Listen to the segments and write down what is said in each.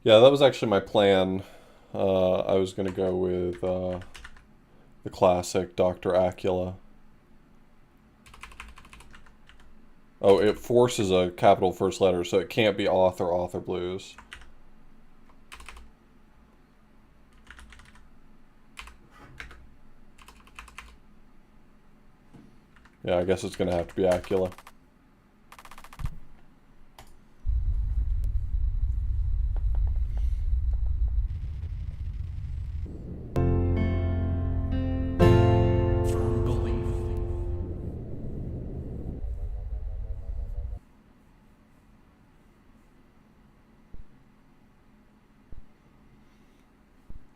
Yeah, that was actually my plan. I was going to go with the classic Dr. Acula. Oh, it forces a capital first letter, so it can't be author blues. Yeah, I guess it's going to have to be Acula.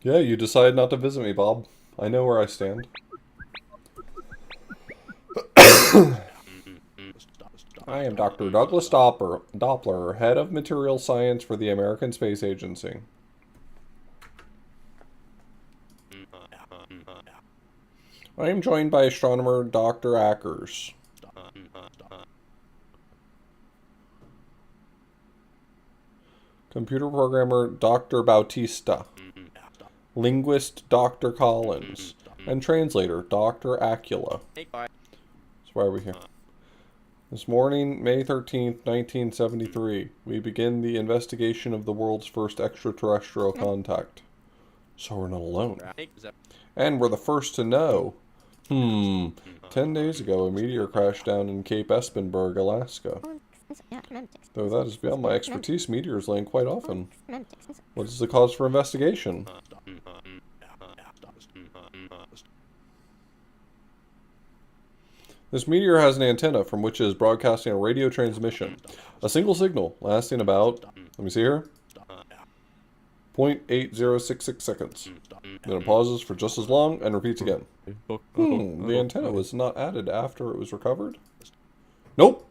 Yeah, you decide not to visit me, Bob. I know where I stand. I am Dr. Douglas Doppler, head of material science for the American Space Agency. I am joined by astronomer Dr. Ackers. Computer programmer Dr. Bautista. Linguist Dr. Collins. And translator Dr. Acula. That's why are we here? This morning, May 13th, 1973, we begin the investigation of the world's first extraterrestrial contact. So we're not alone. And we're the first to know. 10 days ago, a meteor crashed down in Cape Espenberg, Alaska. Though that is beyond my expertise, meteors land quite often. What is the cause for investigation? This meteor has an antenna from which it is broadcasting a radio transmission. A single signal lasting about, let me see here, 0.8066 seconds. Then it pauses for just as long and repeats again. The antenna was not added after it was recovered? Nope.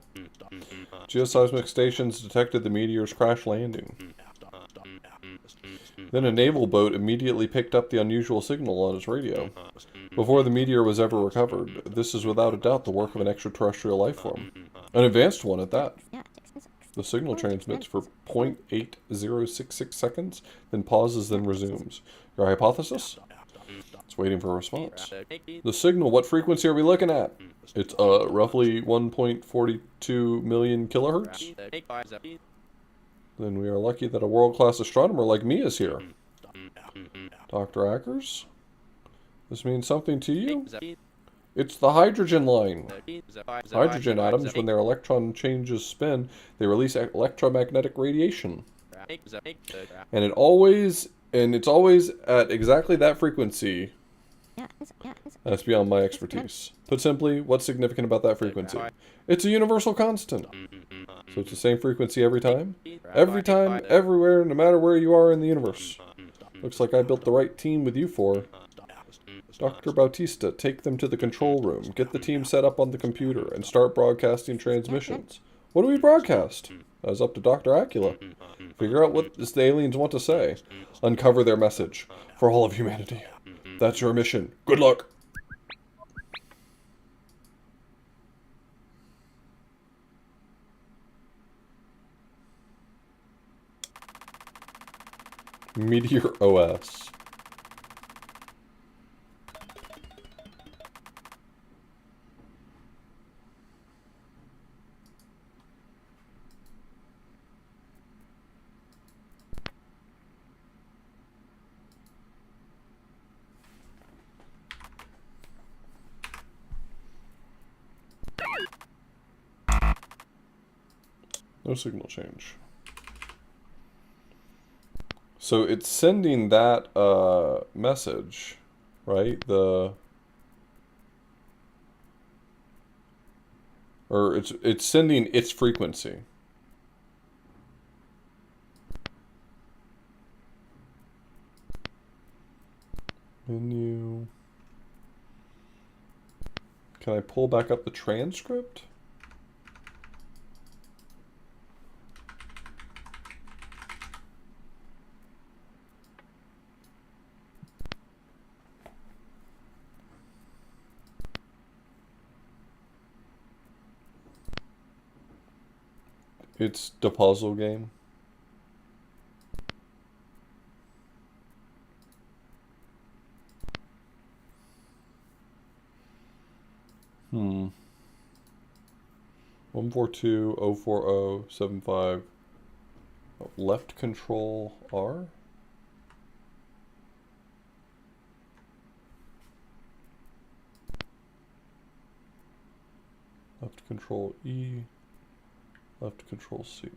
Geoseismic stations detected the meteor's crash landing. Then a naval boat immediately picked up the unusual signal on its radio. Before the meteor was ever recovered, this is without a doubt the work of an extraterrestrial life form. An advanced one at that. The signal transmits for 0.8066 seconds, then pauses, then resumes. Your hypothesis? It's waiting for a response. The signal, what frequency are we looking at? It's roughly 1.42 million kilohertz. Then we are lucky that a world-class astronomer like me is here. Dr. Ackers? This means something to you? It's the hydrogen line. Hydrogen atoms, when their electron changes spin, they release electromagnetic radiation. And it's always at exactly that frequency. That's beyond my expertise. Put simply, what's significant about that frequency? It's a universal constant. So it's the same frequency every time? Every time, everywhere, no matter where you are in the universe. Looks like I built the right team with you for. Dr. Bautista, take them to the control room, get the team set up on the computer, and start broadcasting transmissions. What do we broadcast? That was up to Dr. Acula. Figure out what the aliens want to say. Uncover their message. For all of humanity. That's your mission. Good luck! Meteor OS. No signal change. So it's sending that message, right? Or it's sending its frequency. Menu. Can I pull back up the transcript? It's the puzzle game. Hmm. 142.040.75. Left control R? Left control E. Left control C.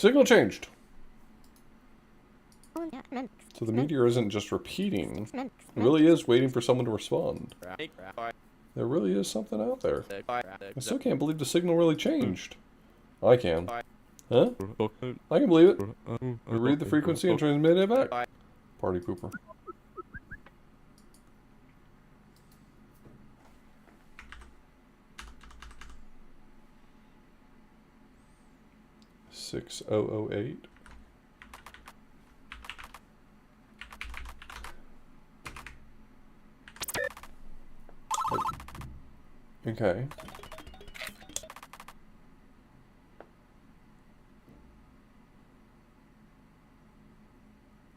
Signal changed. So the meteor isn't just repeating. It really is waiting for someone to respond. There really is something out there. I still can't believe the signal really changed. I can. Huh? I can believe it. We read the frequency and transmit it back. Party pooper. $6,008. Okay.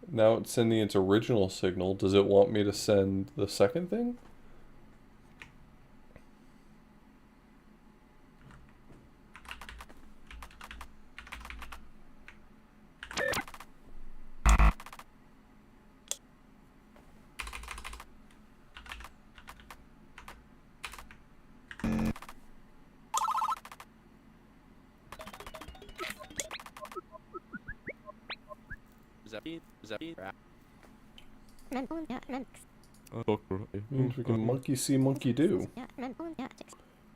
Now it's sending its original signal. Does it want me to send the second thing? Means we can monkey see, monkey do.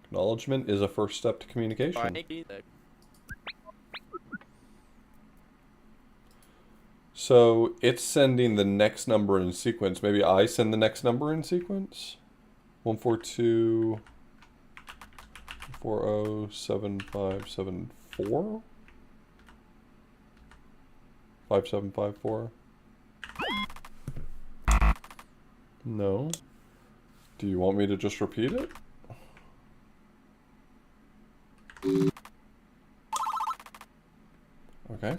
Acknowledgement is a first step to communication. So it's sending the next number in sequence. Maybe I send the next number in sequence? 142.40.7574? 5754? No. Do you want me to just repeat it? Okay.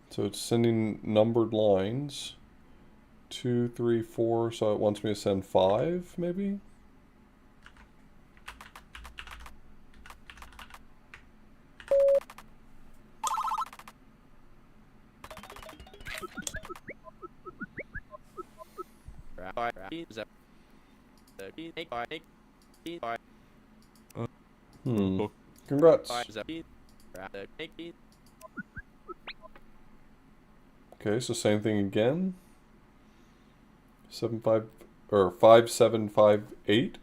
So it's sending numbered lines. 2, 3, 4, so it wants me to send 5, maybe? Congrats. Okay, so same thing again. 5758.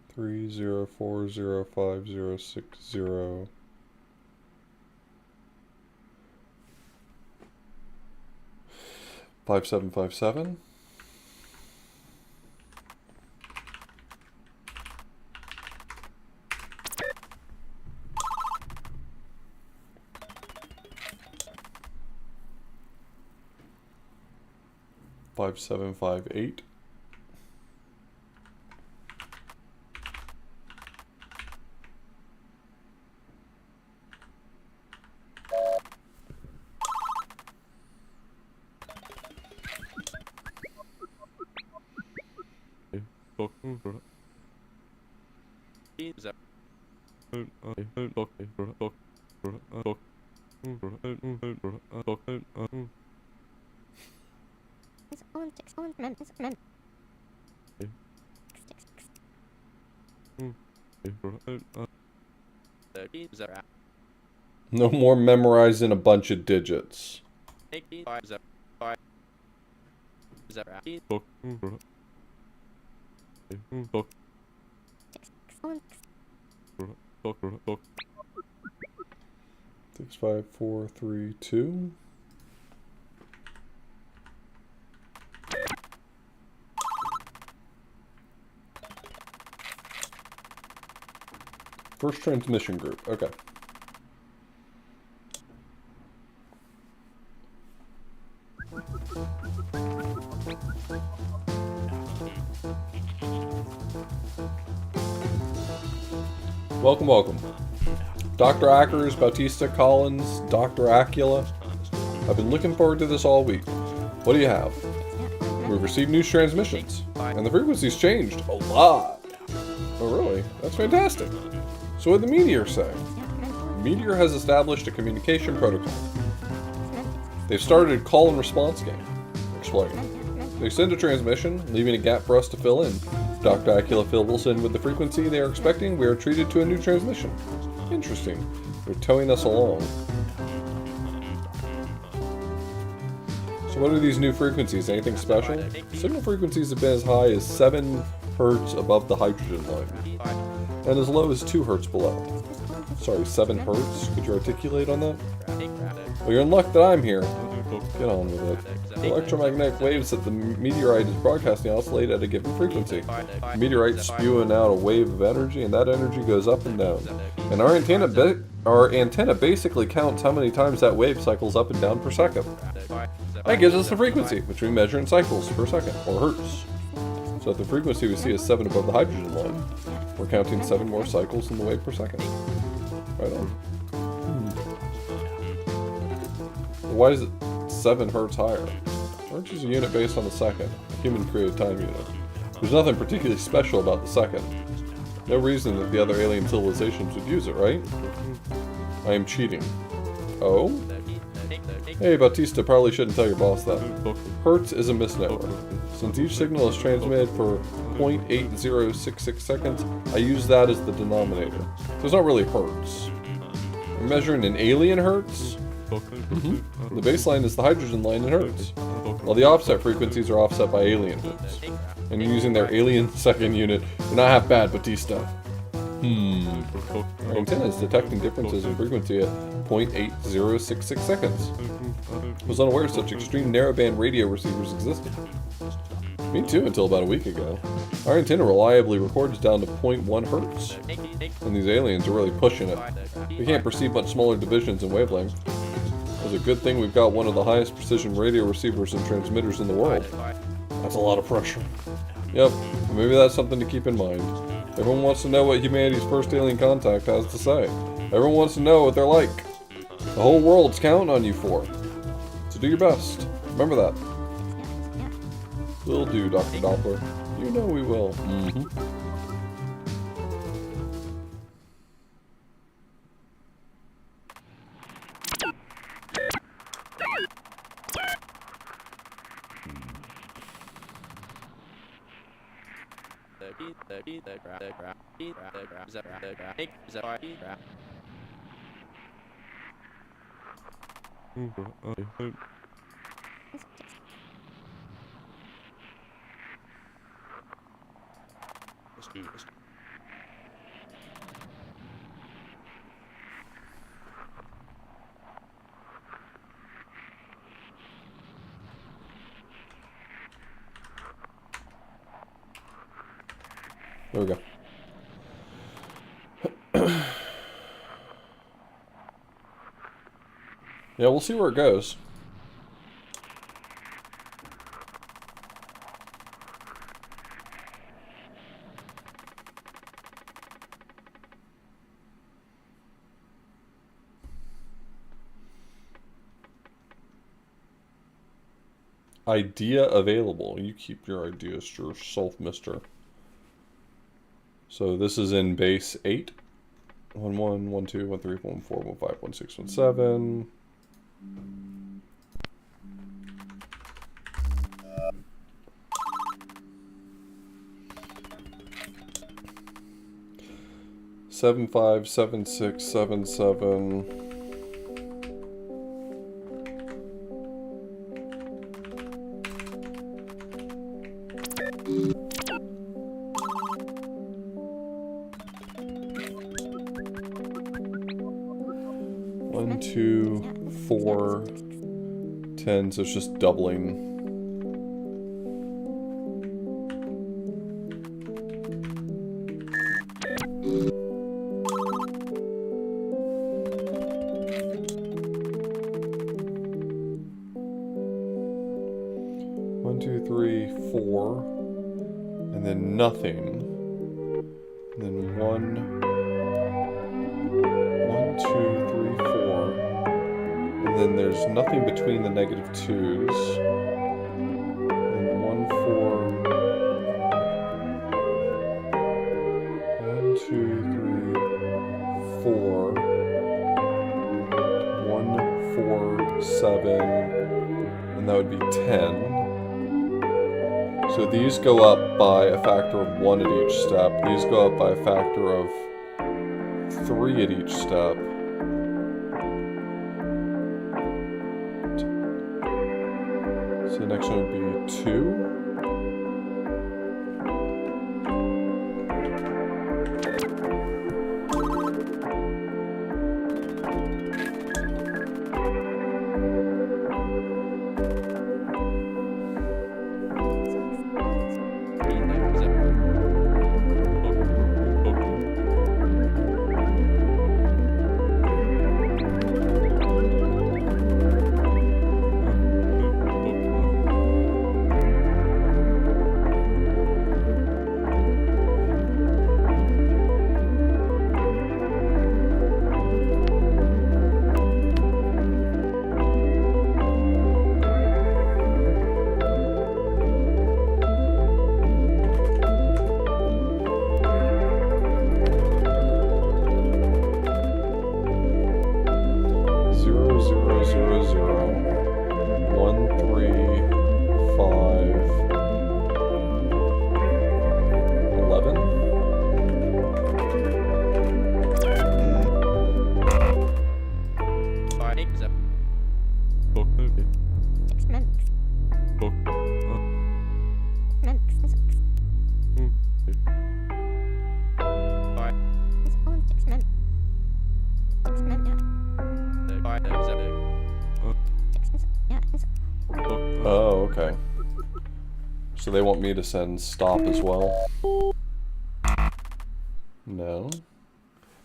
Three zero four zero 5060 5757. Five seven five eight. No more memorizing a bunch of digits. Six, 5, 4, 3, 2. First transmission group. Okay. Welcome, welcome. Dr. Ackers, Bautista, Collins, Dr. Acula. I've been looking forward to this all week. What do you have? We've received new transmissions, and the frequency's changed a lot. Oh, really? That's fantastic. So what did the Meteor say? Meteor has established a communication protocol. They've started a call and response game. Explain. They send a transmission, leaving a gap for us to fill in. Dr. Acula fills in with the frequency they are expecting. We are treated to a new transmission. Interesting. They're towing us along. So what are these new frequencies? Anything special? Signal frequencies have been as high as 7 Hz above the hydrogen line, and as low as 2 Hz below. Sorry, 7 Hz? Could you articulate on that? Well, you're in luck that I'm here. Get on with it. The electromagnetic waves that the meteorite is broadcasting oscillate at a given frequency. The meteorite's spewing out a wave of energy, and that energy goes up and down. And our antenna basically counts how many times that wave cycles up and down per second. That gives us the frequency, which we measure in cycles per second, or hertz. So at the frequency we see is 7 above the hydrogen line, we're counting 7 more cycles in the wave per second. Right on. Why is it 7 Hertz higher? Hertz is a unit based on the second, a human-created time unit. There's nothing particularly special about the second. No reason that the other alien civilizations would use it, right? I am cheating. Oh? Hey, Bautista, probably shouldn't tell your boss that. Hertz is a misnomer. Since each signal is transmitted for 0.8066 seconds, I use that as the denominator. So it's not really Hertz. We're measuring in alien Hertz? Mm-hmm. The baseline is the hydrogen line in Hertz, while the offset frequencies are offset by alien Hertz. And using their alien second unit, you're not half bad, Bautista. Our antenna is detecting differences in frequency at 0.8066 seconds. I was unaware such extreme narrowband radio receivers existed. Me too, until about a week ago. Our antenna reliably records down to 0.1 Hertz. And these aliens are really pushing it. We can't perceive much smaller divisions in wavelength. It's a good thing we've got one of the highest precision radio receivers and transmitters in the world. That's a lot of pressure. Yep, maybe that's something to keep in mind. Everyone wants to know what humanity's first alien contact has to say. Everyone wants to know what they're like. The whole world's counting on you for. So do your best. Remember that. Will do, Dr. Doppler. You know we will. There we go. Yeah, we'll see where it goes. Idea available. You keep your ideas to yourself, mister. So this is in base 8. 1, 1, 1, 2, 1, 3, 1, 4, 1, 5, 1, 6, 1, 7. Seven, 5, 7, 6, 7, 7. One, 2, 4, 10, so it's just doubling. One, 2, 3, 4, and then nothing. And then 1, 2, 3, 4. And then there's nothing between the negative 2s. And 1, 4. 1, 2, 3, 4. 1, 4, 7. And that would be 10. So these go up by a factor of 1 at each step. These go up by a factor of 3 at each step. So the next one would be 2. Oh, okay. So they want me to send stop as well? No.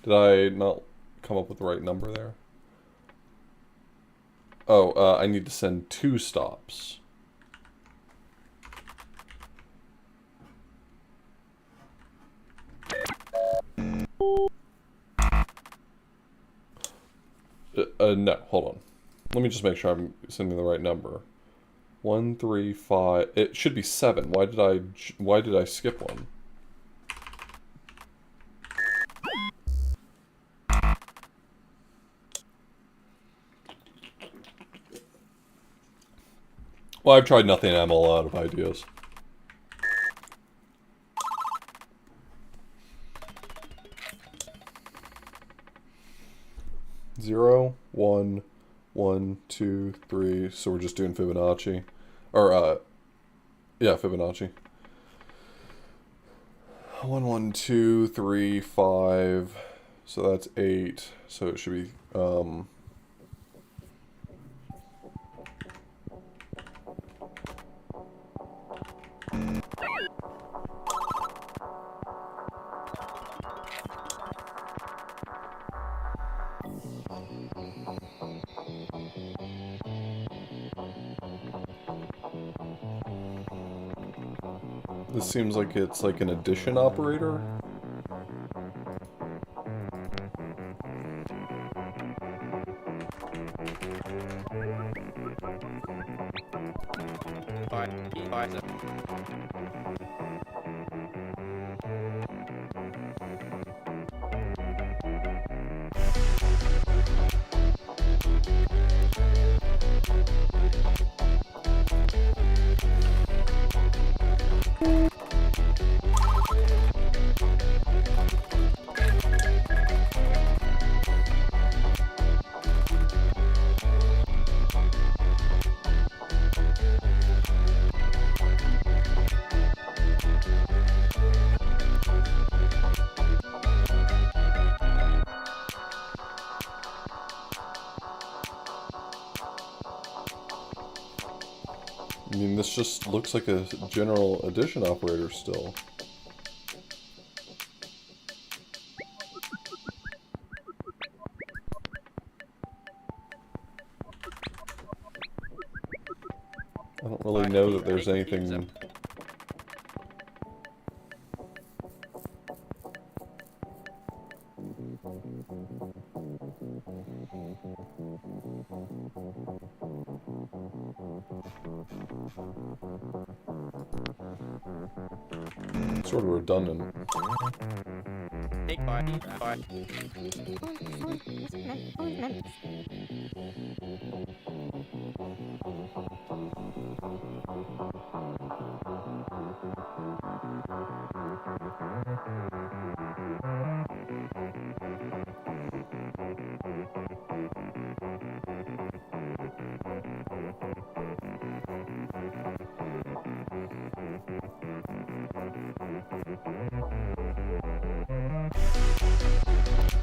Did I not come up with the right number there? Oh, I need to send 2 stops. No, hold on. Let me just make sure I'm sending the right number. 1, 3, 5. It should be 7. Why did I skip one? Well, I've tried nothing and I'm all out of ideas. Zero, 1, 1, 2, 3. So we're just doing Fibonacci. Or, yeah, Fibonacci. 1, 1, 2, 3, 5. So that's 8. So it should be, this seems like it's like an addition operator. I mean, this just looks like a general addition operator still. I don't really know that there's anything... sort of redundant.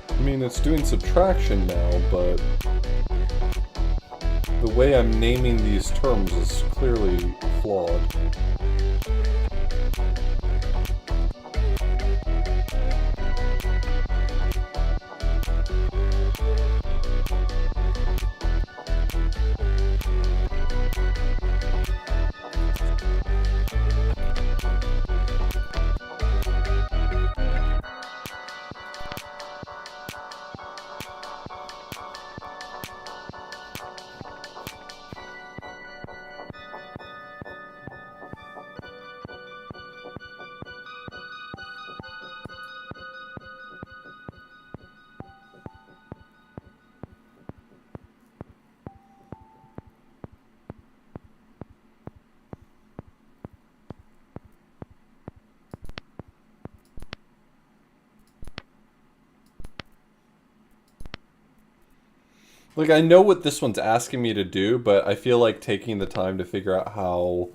I mean, it's doing subtraction now, but the way I'm naming these terms is clearly flawed. Like, I know what this one's asking me to do, but I feel like taking the time to figure out how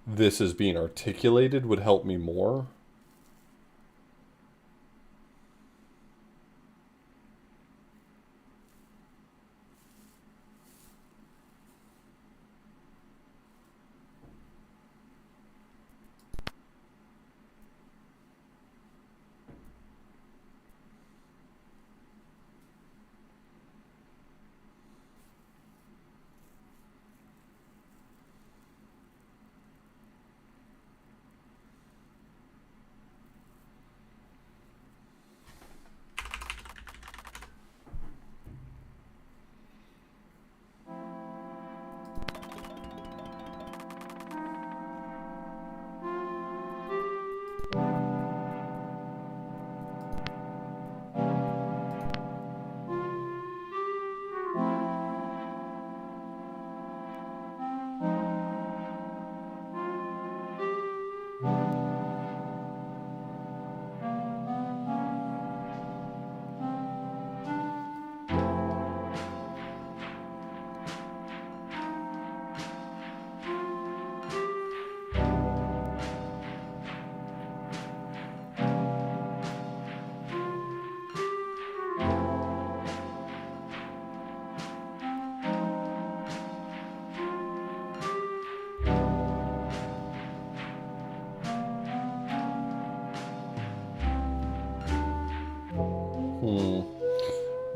this is being articulated would help me more.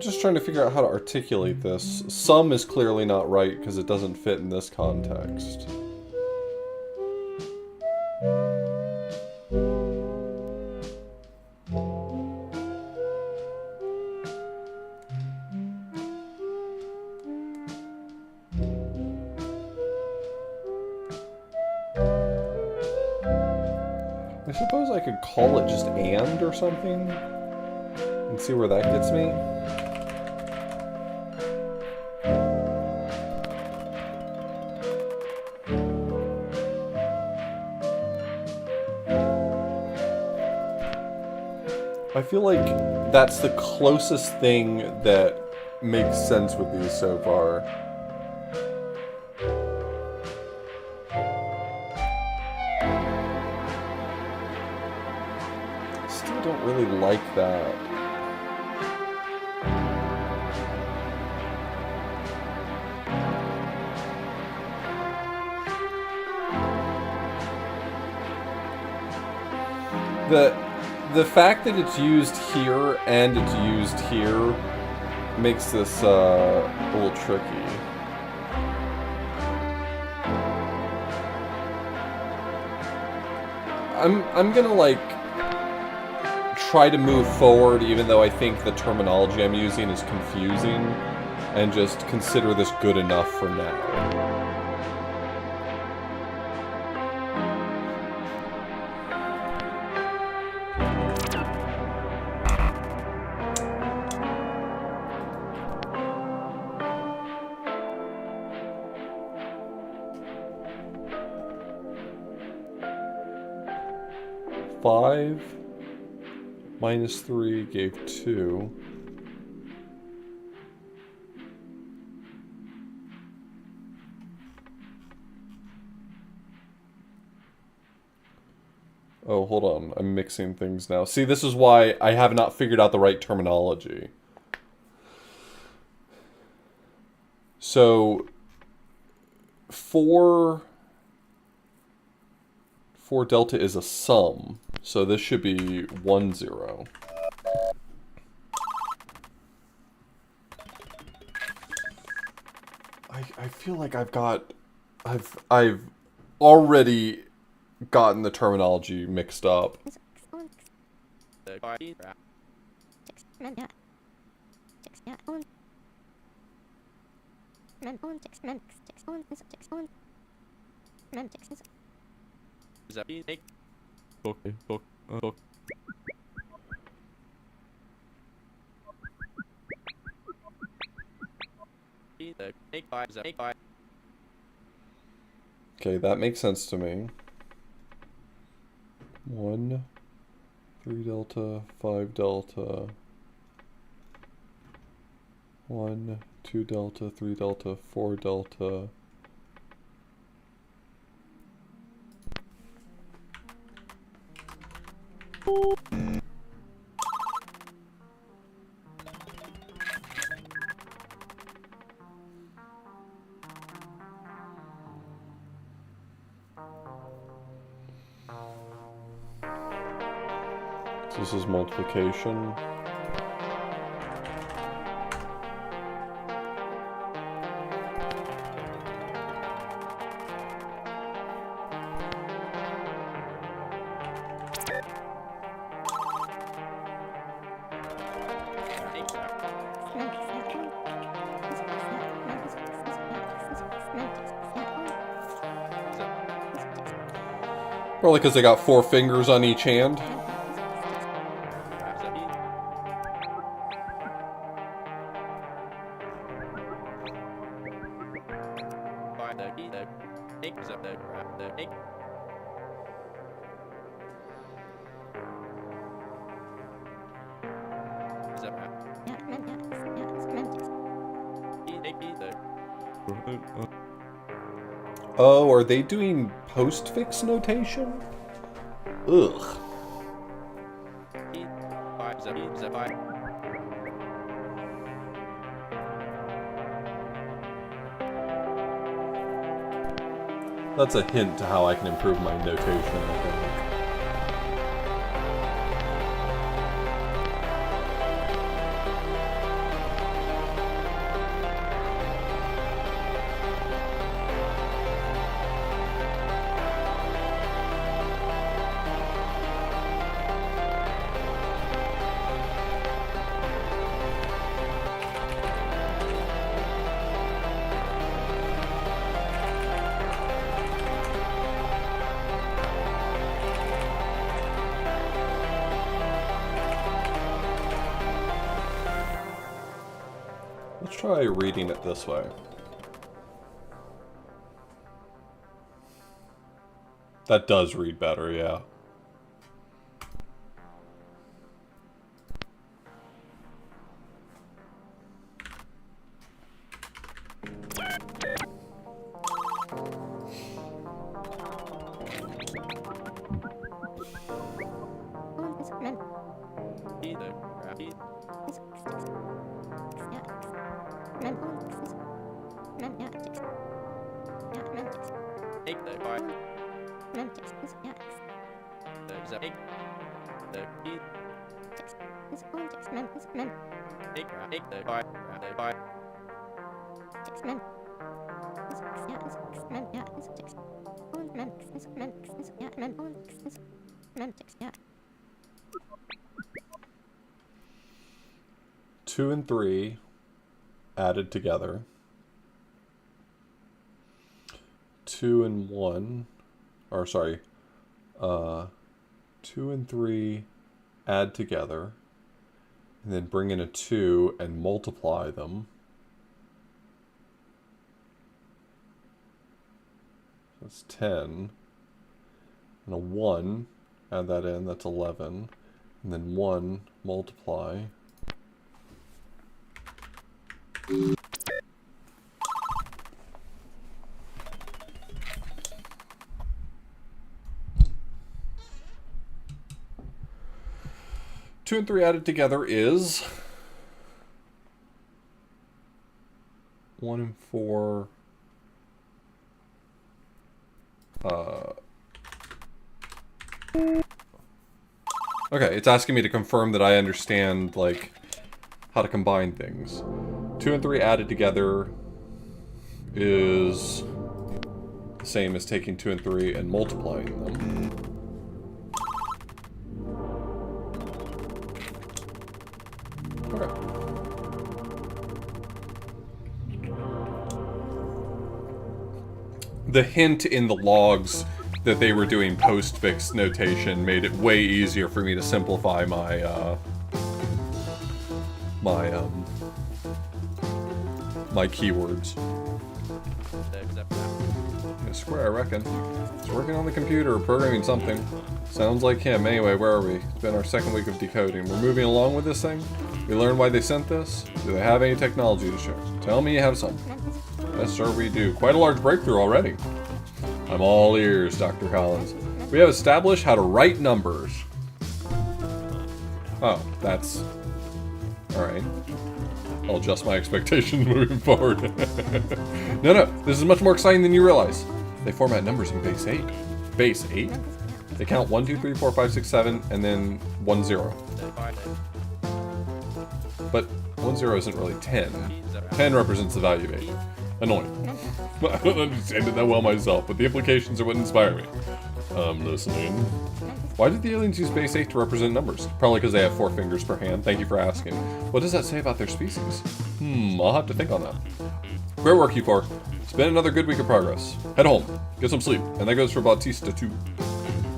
Just trying to figure out how to articulate this. Some is clearly not right because it doesn't fit in this context. I suppose I could call it just "and" or something and see where that gets me. I feel like that's the closest thing that makes sense with these so far. Still don't really like that. The fact that it's used here and it's used here makes this a little tricky. I'm gonna like try to move forward even though I think the terminology I'm using is confusing and just consider this good enough for now. Five minus 3 gave 2. Oh, hold on. I'm mixing things now. See, this is why I have not figured out the right terminology. So, 4 delta is a sum. So this should be 1, 0. I feel like I've already gotten the terminology mixed up. Okay, that makes sense to me. 1, 3 delta, 5 delta. 1, 2 delta, 3 delta, 4 delta. So this is multiplication. Probably because they got 4 fingers on each hand. Oh, are they doing postfix notation? Ugh. That's a hint to how I can improve my notation, I think. Let's try reading it this way. That does read better, yeah. Two and three added together. 2 and 1, or sorry, 2 and 3 add together, and then bring in a 2 and multiply them. That's 10. And a 1, add that in, that's 11. And then 1 multiply. Two and three added together is 1 and 4. Okay, it's asking me to confirm that I understand, like, how to combine things. 2 and 3 added together is the same as taking 2 and 3 and multiplying them. Okay. The hint in the logs that they were doing postfix notation made it way easier for me to simplify my my keywords. Yeah, Square, I reckon. He's working on the computer, programming something. Sounds like him. Anyway, where are we? It's been our second week of decoding. We're moving along with this thing? We learned why they sent this? Do they have any technology to share? Tell me you have some. Yes, sir, we do. Quite a large breakthrough already. I'm all ears, Dr. Collins. We have established how to write numbers. Oh, that's... Alright. I'll adjust my expectations moving forward. No, this is much more exciting than you realize. They format numbers in base 8. Base 8? They count 1, 2, 3, 4, 5, 6, 7, and then 1, 0. But 1, 0 isn't really 10. 10 represents the value of 8. Annoying. I don't understand it that well myself, but the implications are what inspire me. I'm listening. Why did the aliens use base 8 to represent numbers? Probably because they have 4 fingers per hand. Thank you for asking. What does that say about their species? I'll have to think on that. Great work, you four. It's been another good week of progress. Head home. Get some sleep. And that goes for Bautista, too.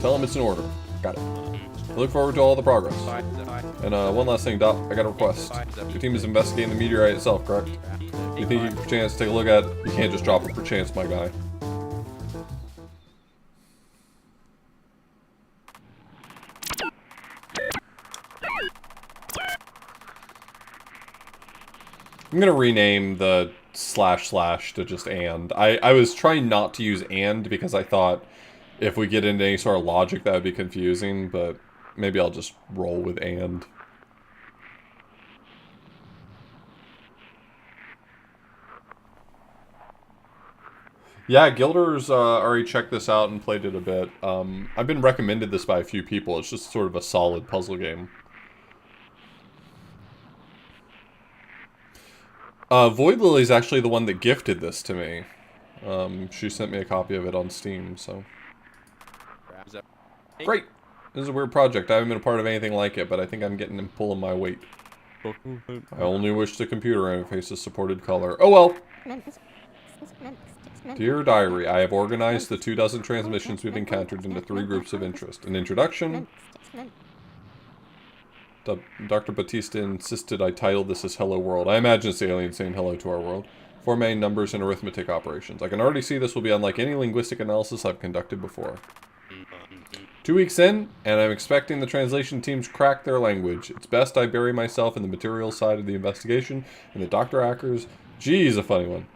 Tell him it's in order. Got it. I look forward to all the progress. And one last thing, Doc. I got a request. Your team is investigating the meteorite itself, correct? You think you have a chance to take a look at it? You can't just drop it per chance, my guy. I'm gonna rename the / to just and. I was trying not to use and because I thought if we get into any sort of logic that would be confusing, but maybe I'll just roll with and. Yeah, Gilder's already checked this out and played it a bit. I've been recommended this by a few people. It's just sort of a solid puzzle game. Void Lily is actually the one that gifted this to me. She sent me a copy of it on Steam, so... Great! This is a weird project. I haven't been a part of anything like it, but I think I'm getting and pulling my weight. I only wish the computer interfaces supported color. Oh well! Dear Diary, I have organized the 24 transmissions we've encountered into 3 groups of interest. An introduction... Dr. Bautista insisted I title this as Hello World. I imagine it's the aliens saying hello to our world. 4 main numbers and arithmetic operations. I can already see this will be unlike any linguistic analysis I've conducted before. 2 weeks in, and I'm expecting the translation teams crack their language. It's best I bury myself in the material side of the investigation, and the Dr. Ackers... Geez, a funny one.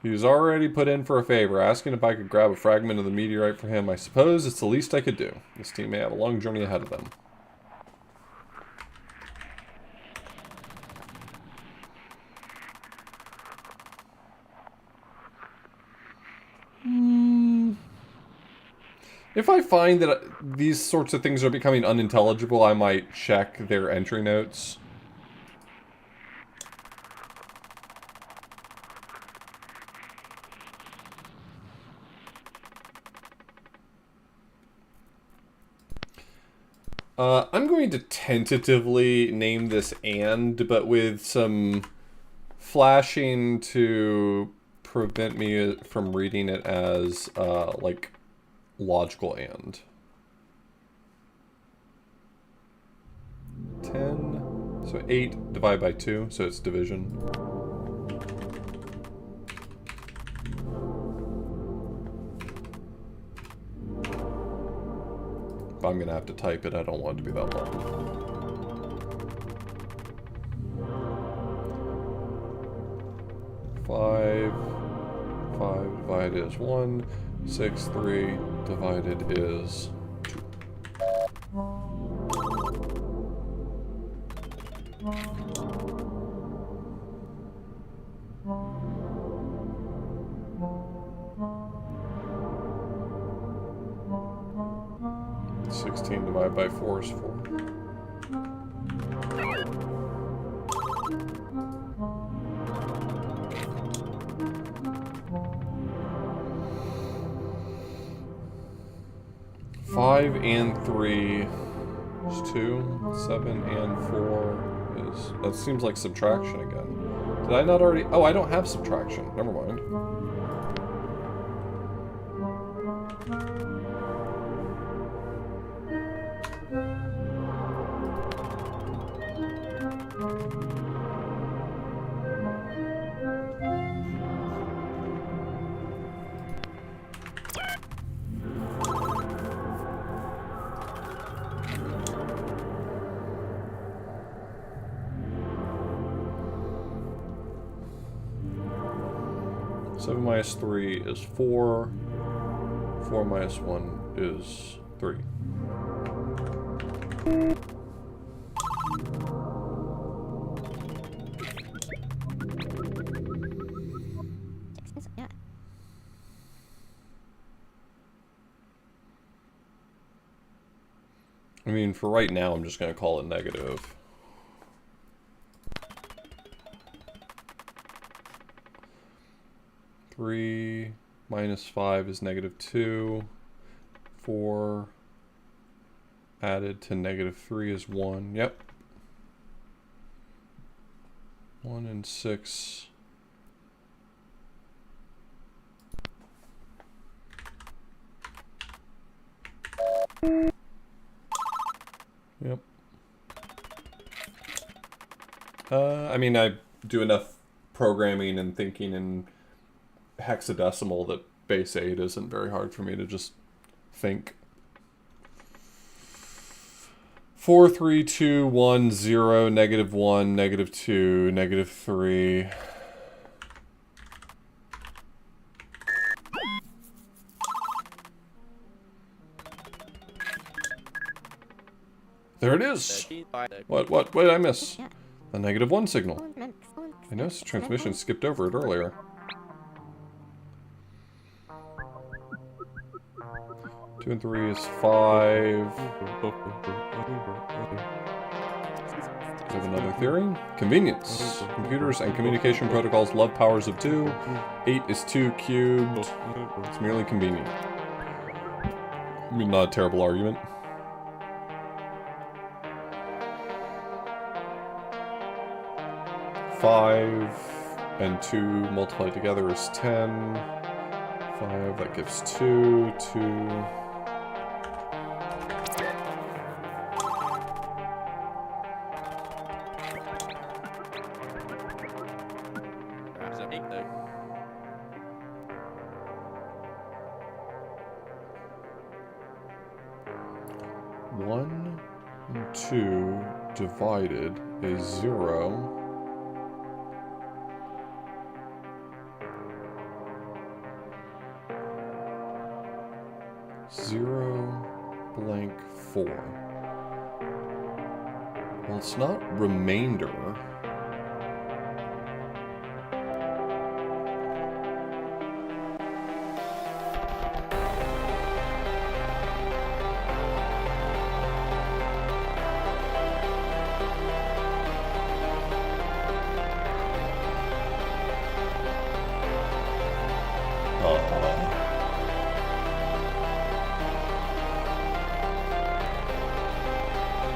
He was already put in for a favor, asking if I could grab a fragment of the meteorite for him. I suppose it's the least I could do. This team may have a long journey ahead of them. If I find that these sorts of things are becoming unintelligible, I might check their entry notes. I'm going to tentatively name this and, but with some flashing to prevent me from reading it as, like, logical and. 10, so 8 divided by 2, so it's division. If I'm gonna have to type it, I don't want it to be that long. Five divided is 1. 6, 3 divided is 2. Divided by 4 is 4. Five and 3 is 2. 7 and 4 is... That seems like subtraction again. Did I not already... Oh, I don't have subtraction. Never mind. Seven minus 3 is 4. 4 minus 1 is 3. I mean, for right now, I'm just going to call it negative. Three minus 5 is negative 2. 4 added to negative 3 is 1. Yep. 1 and 6. Yep. I mean, I do enough programming and thinking in hexadecimal that base 8 isn't very hard for me to just think. 4, 3, 2, 1, 0, negative 1, negative 2, negative 3. There it is! What did I miss? The negative 1 signal. I noticed the transmission skipped over it earlier. Two and 3 is 5. We have another theory. Convenience. Computers and communication protocols love powers of 2. 8 is 2 cubed. It's merely convenient. I mean, not a terrible argument. 5 and 2 multiplied together is 10. 5, that gives 2, 2. One and 2 divided is 0. Blank 4. Well, it's not remainder.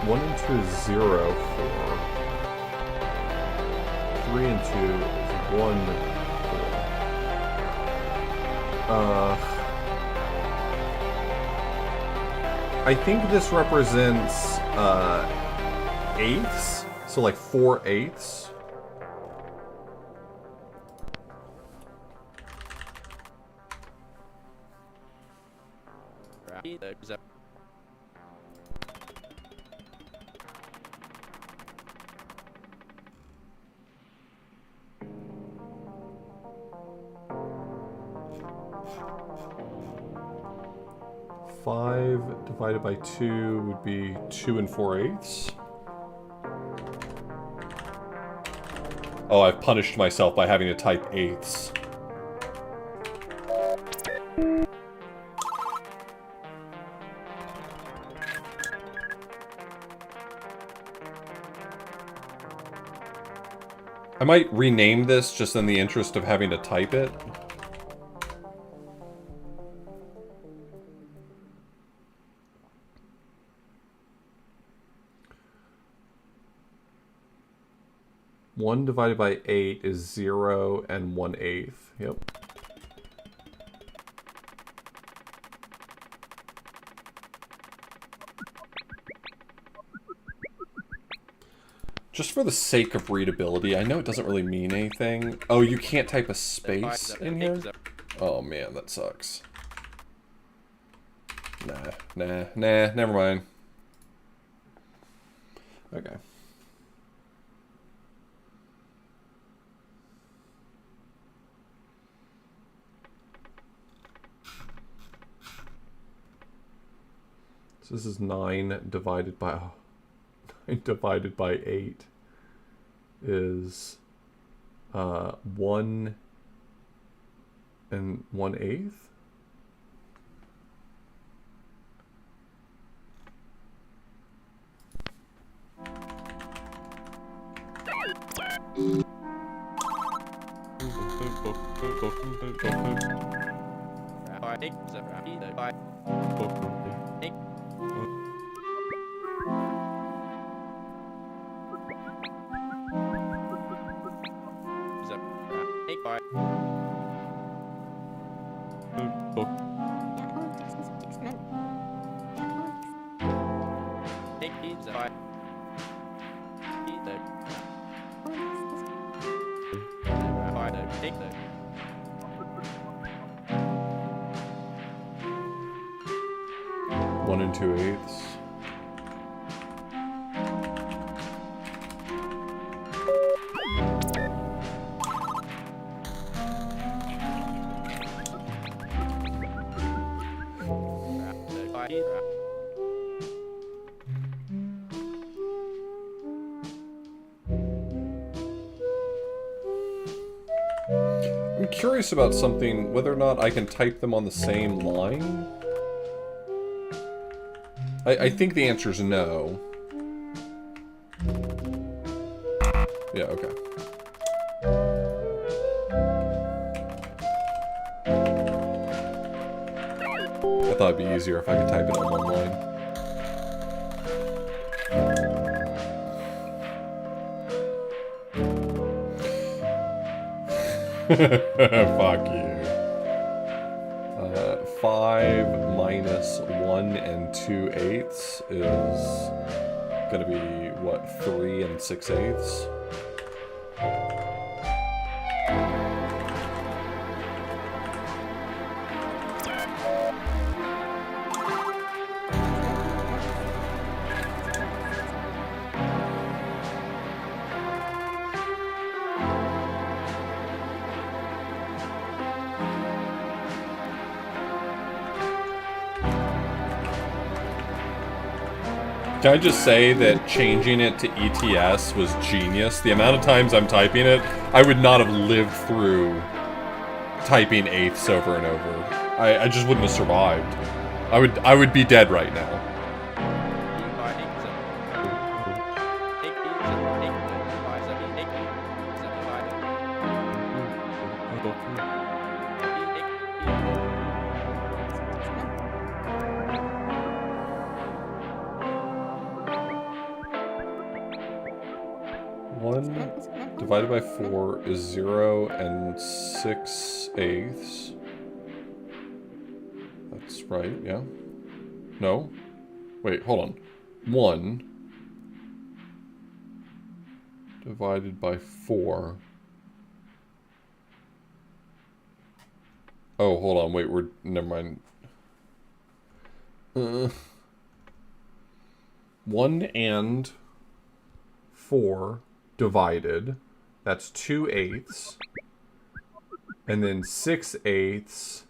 1 and 2 is 0, 4. 3 and 2 is 1, 4. I think this represents eighths, so like 4/8. Divided by 2 would be 2 and 4/8. Oh, I've punished myself by having to type eighths. I might rename this just in the interest of having to type it. One divided by 8 is 0 and 1/8. Yep. Just for the sake of readability, I know it doesn't really mean anything. Oh, you can't type a space in here? Oh man, that sucks. Nah, never mind. Okay. So this is 9 divided by 8 is 1 and 1/8. One and 2/8. I'm curious about something, whether or not I can type them on the same line. I think the answer is no. Yeah, okay. I thought it'd be easier if I could type it on one line. Fuck you. 5 minus 1 and 2/8 is gonna be, what, 3 and 6/8? Can I just say that changing it to ETS was genius? The amount of times I'm typing it, I would not have lived through typing eighths over and over. I just wouldn't have survived. I would be dead right now. 1 divided by 4 is 0 and 6/8. That's right, yeah. No? Wait, hold on. 1 divided by 4. Oh, hold on, wait, never mind. 1 and 4 divided, that's 2/8. And then 6/8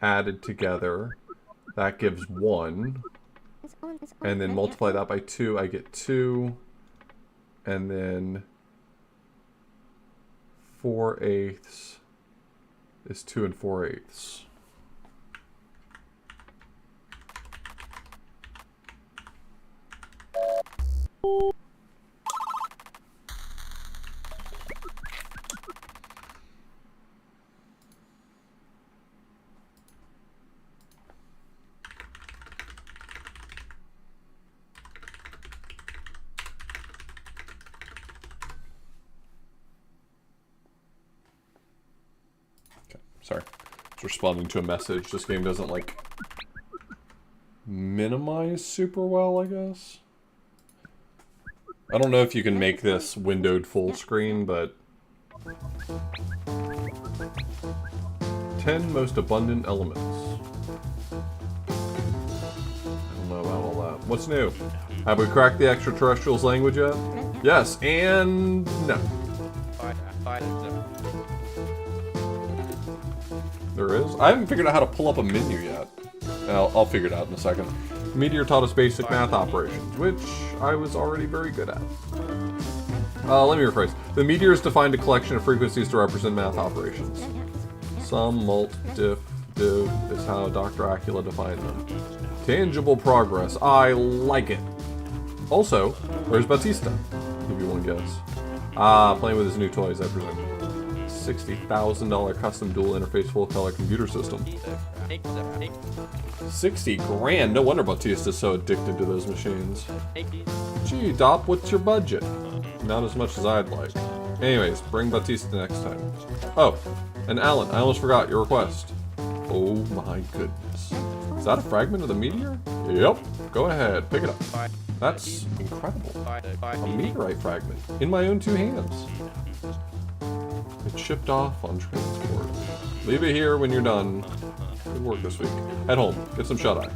added together, that gives 1. And then multiply that by 2, I get 2. And then 4/8 is 2 4/8. Sorry. It's responding to a message. This game doesn't, like, minimize super well, I guess. I don't know if you can make this windowed full screen, but... 10 most abundant elements. I don't know about all that. What's new? Have we cracked the extraterrestrials' language yet? Yes, and no. There is? I haven't figured out how to pull up a menu yet. I'll figure it out in a second. Meteor taught us basic math operations, which I was already very good at. Let me rephrase. The meteors defined a collection of frequencies to represent math operations. Sum, mult, diff, div is how Dr. Acula defined them. Tangible progress. I like it. Also, where's Batista? Give you one guess. Playing with his new toys, I presume. $60,000 custom dual interface full color computer system. 60 grand. No wonder Batista's so addicted to those machines. Gee, Dop, what's your budget? Not as much as I'd like. Anyways, bring Batista next time. Oh, and Alan, I almost forgot your request. Oh my goodness. Is that a fragment of the meteor? Yep. Go ahead, pick it up. That's incredible. A meteorite fragment. In my own 2 hands. It shipped off on transport. Leave it here when you're done. Good work this week. Head home. Get some shut-eye.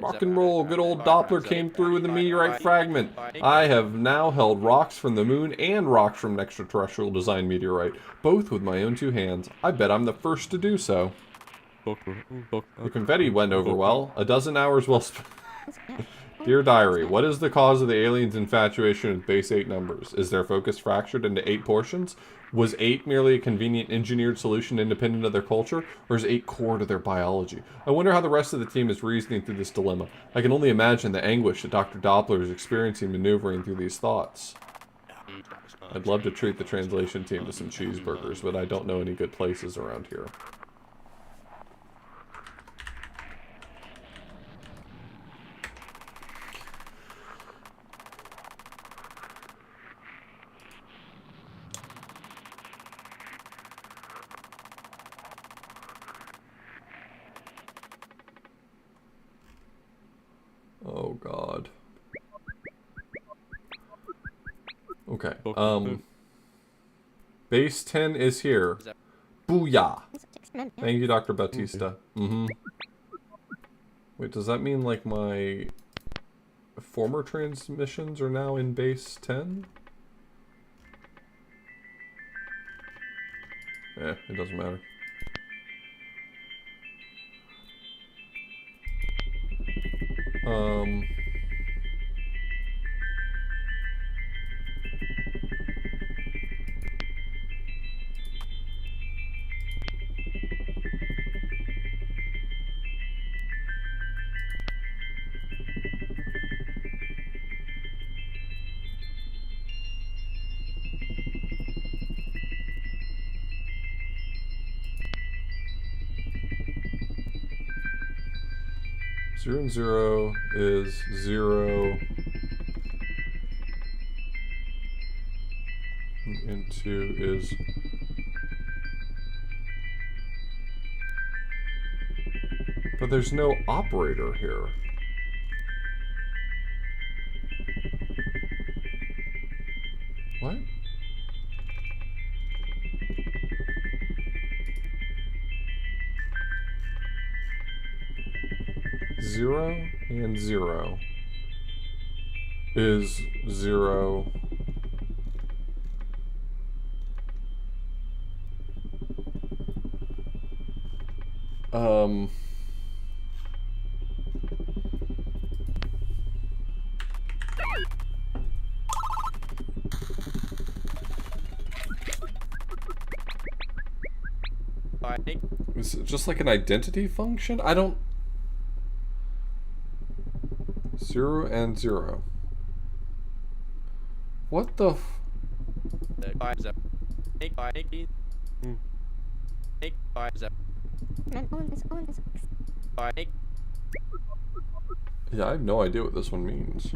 Rock and roll, good old Doppler came through with a meteorite fragment. I have now held rocks from the moon and rocks from an extraterrestrial design meteorite, both with my own 2 hands. I bet I'm the first to do so. The confetti went over well. A dozen hours well spent. Dear Diary, what is the cause of the aliens' infatuation with base 8 numbers? Is their focus fractured into 8 portions? Was 8 merely a convenient engineered solution independent of their culture, or is 8 core to their biology? I wonder how the rest of the team is reasoning through this dilemma. I can only imagine the anguish that Dr. Doppler is experiencing maneuvering through these thoughts. I'd love to treat the translation team to some cheeseburgers, but I don't know any good places around here. Oh god. Okay. Base 10 is here. Booyah! Thank you, Dr. Batista. Wait, does that mean like my former transmissions are now in base 10? Eh, it doesn't matter. 0 and 0 is 0. And 2 is... But there's no operator here. What? Zero and 0 is 0. Is it just like an identity function? I don't... 0 and 0. What the f... Yeah, I have no idea what this one means.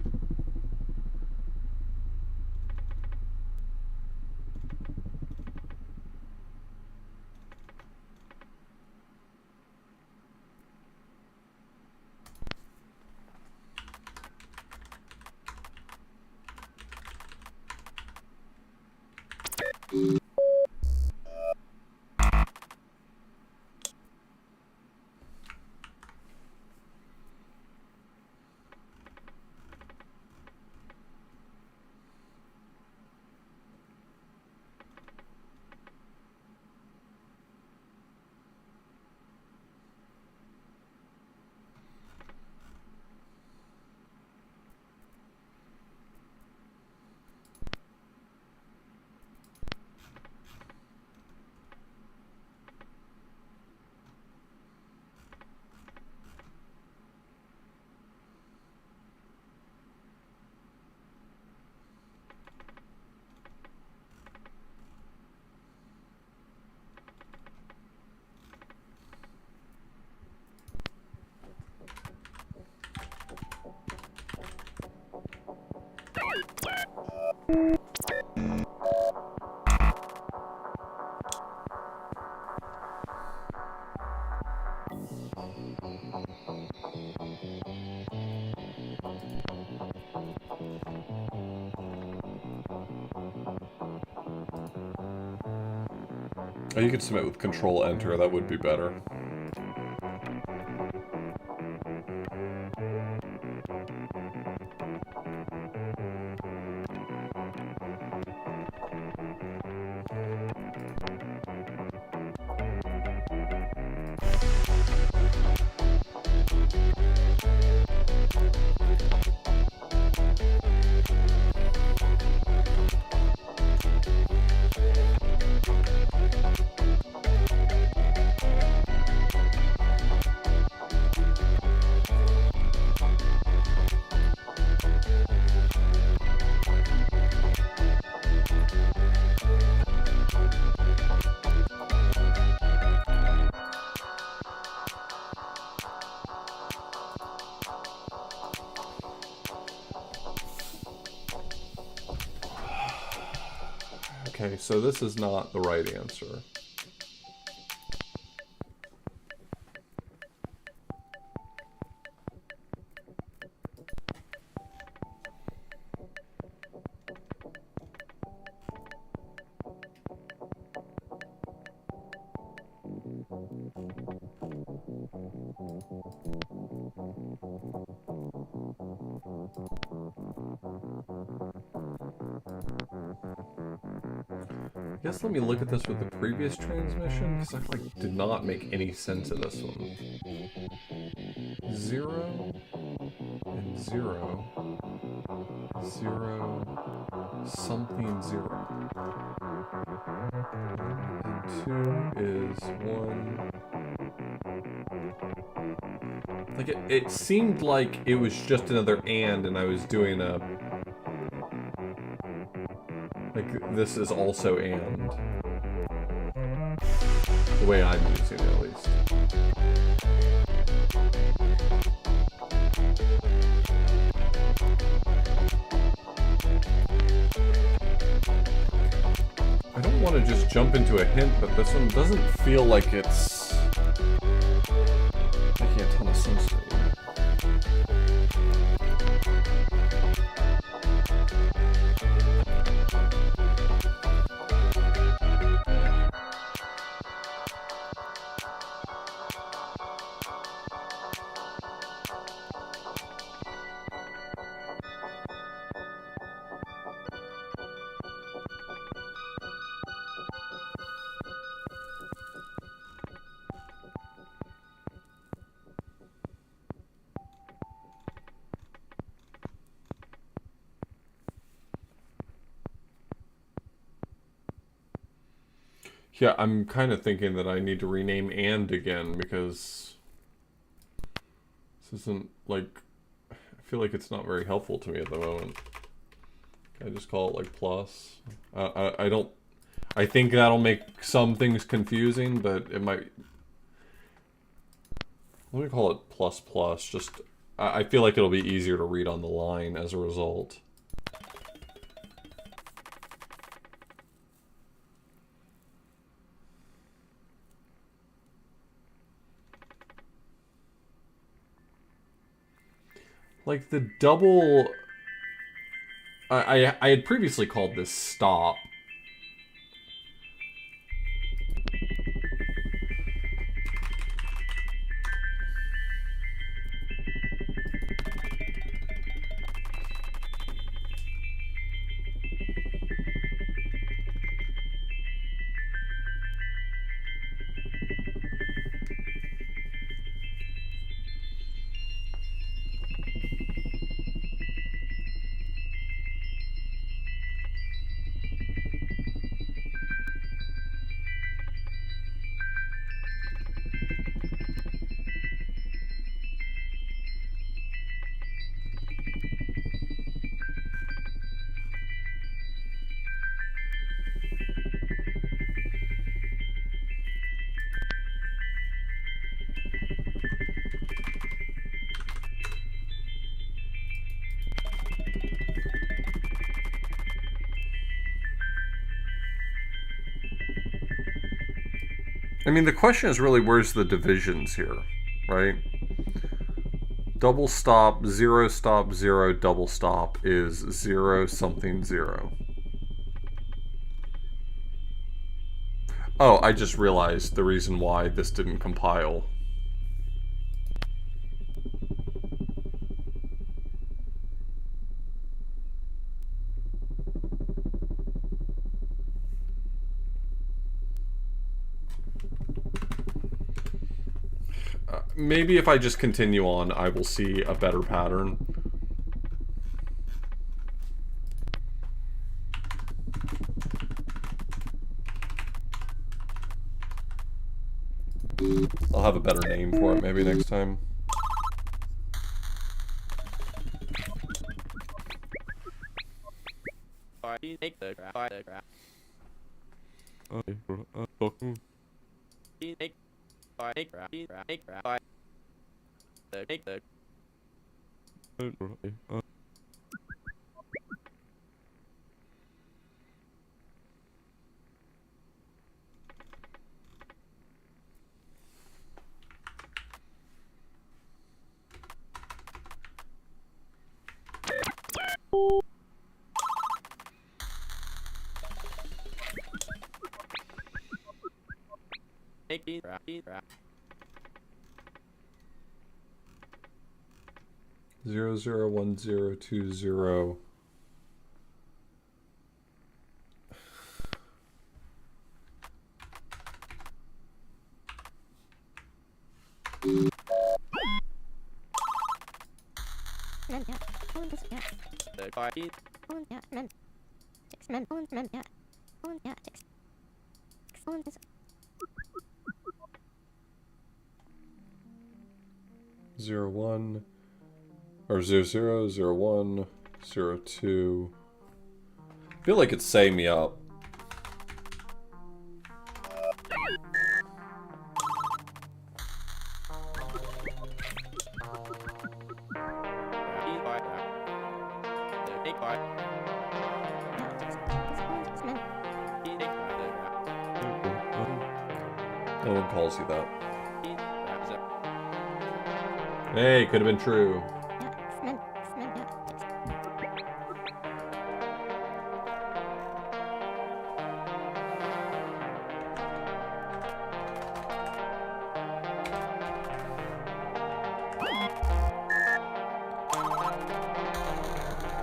Oh, you could submit with Control-Enter, that would be better. Okay, so this is not the right answer. I guess let me look at this with the previous transmission, because I like did not make any sense of this one. 0 and 0, 0, something 0. And 2 is 1. Like it seemed like it was just another and I was doing a... Like, this is also and. The way I'm using it, at least. I don't want to just jump into a hint, but this one doesn't feel like it's making a ton of sense to me. Yeah, I'm kind of thinking that I need to rename and again because this isn't like, I feel like it's not very helpful to me at the moment. Can I just call it like plus? I don't, I think that'll make some things confusing, but it might, let me call it plus plus, just, I feel like it'll be easier to read on the line as a result. Like the double, I had previously called this stop. I mean, the question is really where's the divisions here, right? Double stop, zero, double stop is 0 something 0. Oh, I just realized the reason why this didn't compile. Maybe if I just continue on, I will see a better pattern. I'll have a better name for it maybe next time. Zero zero 1020. Zero one or 000102. I feel like it's setting me up. No one calls you that. Hey, could have been true.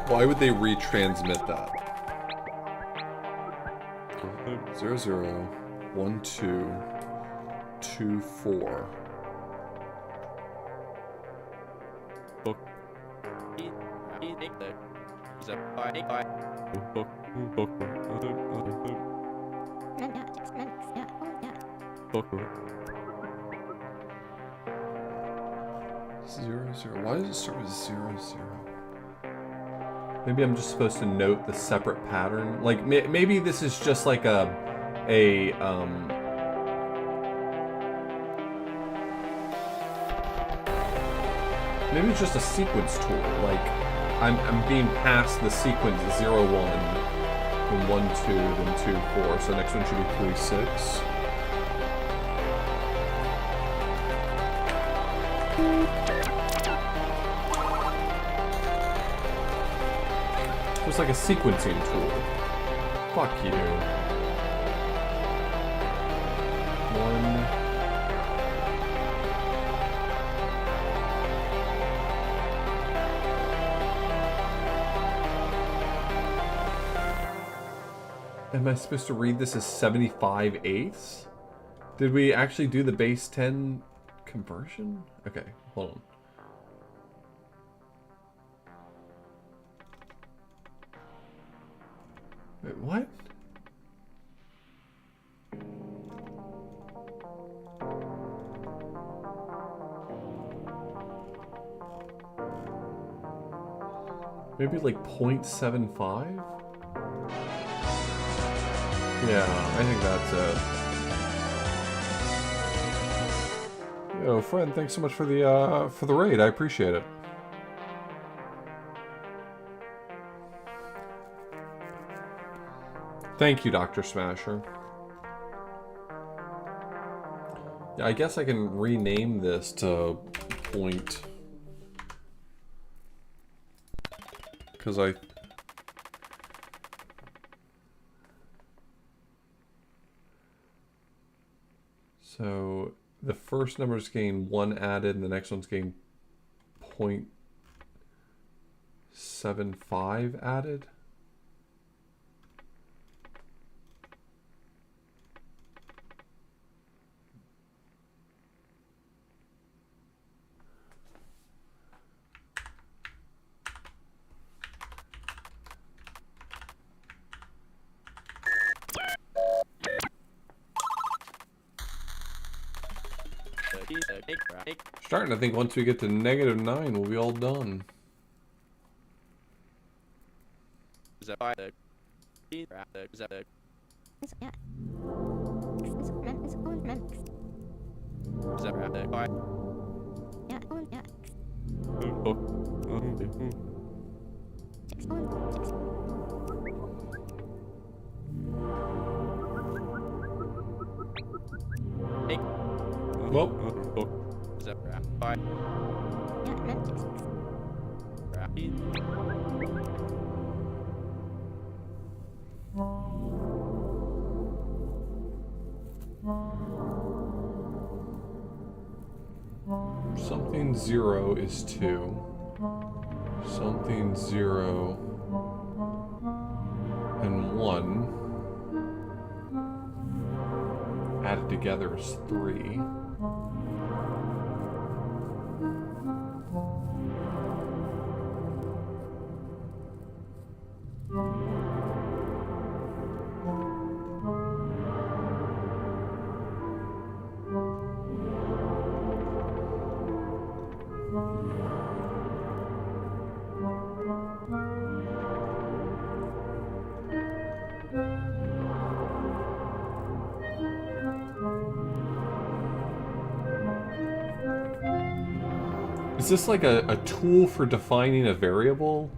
Why would they retransmit that? 0, 0, 1, 2, 2, 4. Zero, zero. Why does it start with 0, 0? Maybe I'm just supposed to note the separate pattern. Like, maybe this is just like maybe it's just a sequence tool. Like, I'm being passed the sequence 0, 1, then 1, 2, then 2, 4. So next one should be 3, 6. It's like a sequencing tool. Fuck you. 1. Am I supposed to read this as 75/8? Did we actually do the base 10 conversion? Okay, hold on. Wait, what? Maybe like 0.75? Yeah, I think that's it. Yo, friend, thanks so much for the raid. I appreciate it. Thank you, Dr. Smasher. Yeah, I guess I can rename this to point. Because So the first number's getting 1 added, and the next one's getting 0.75 added. Starting to think once we get to -9, we'll be all done. Something 0 is 2. Something 0 and 1 added together is 3. Is this like a tool for defining a variable?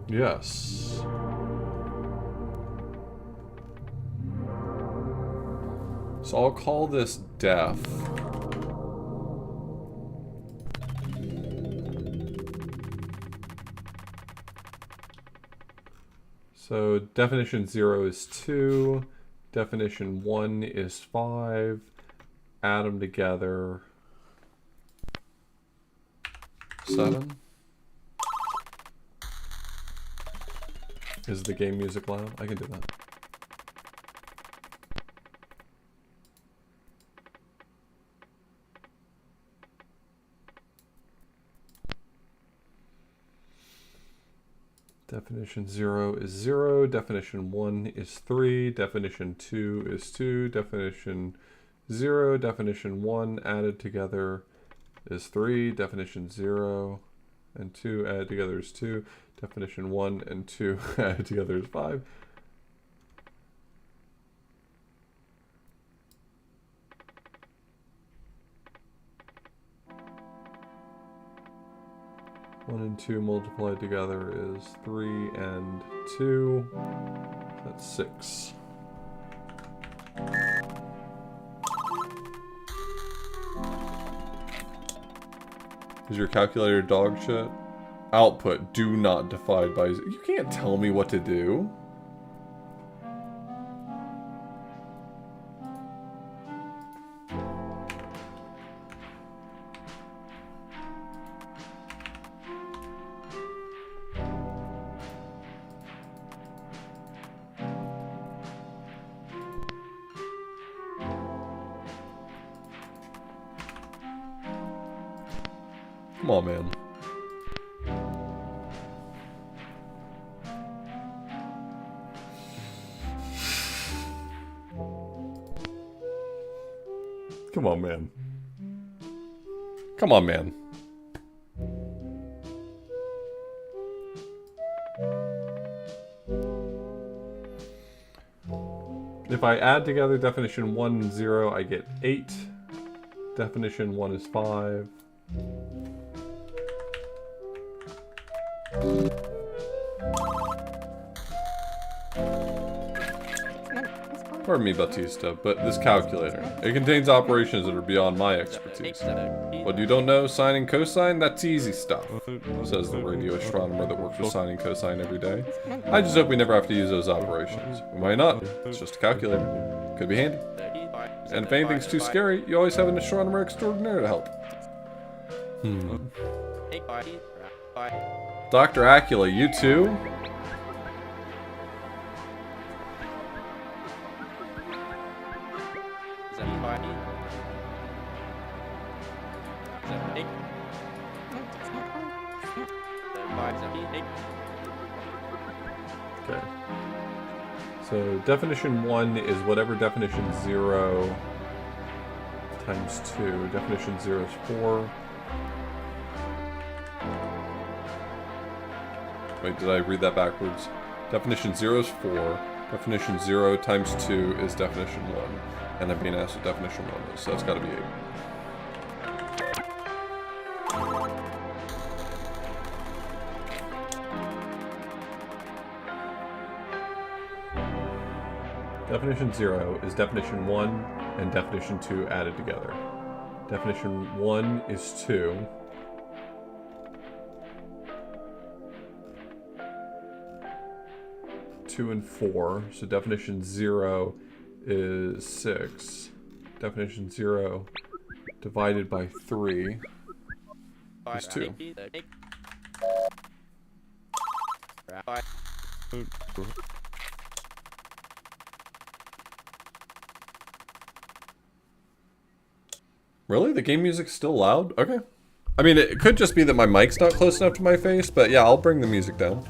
Yes. So I'll call this def. So definition 0 is 2, definition 1 is 5, add them together, 7. Is the game music loud? I can do that. Definition 0 is 0, definition 1 is 3, definition 2 is 2, definition 0, definition 1 added together is 3, definition 0 and 2 added together is 2, definition 1 and 2 added together is 5. One and 2 multiplied together is 3 and 2. That's 6. Is your calculator dog shit? Output, do not divide by... You can't tell me what to do. Come on, man. Come on, man. Come on, man. If I add together definition 1 and 0, I get 8. Definition 1 is 5. Pardon me, Batista, but this calculator, it contains operations that are beyond my expertise. What you don't know, sine and cosine, that's easy stuff, says the radio astronomer that works with sine and cosine every day. I just hope we never have to use those operations. We might not, it's just a calculator. Could be handy. And if anything's too scary, you always have an astronomer extraordinaire to help. Dr. Acula, you too? Okay. So definition 1 is whatever definition 0 times 2. Definition 0 is 4. Wait, did I read that backwards? Definition 0 is 4. Definition 0 times 2 is definition 1. And I'm being asked what definition 1 is, so that's gotta be 8. Definition 0 is definition 1 and definition 2 added together. Definition 1 is 2. And 4, so definition 0 is 6. Definition 0 divided by 3 is 2. Really? The game music's still loud? Okay. I mean, it could just be that my mic's not close enough to my face, but yeah, I'll bring the music down.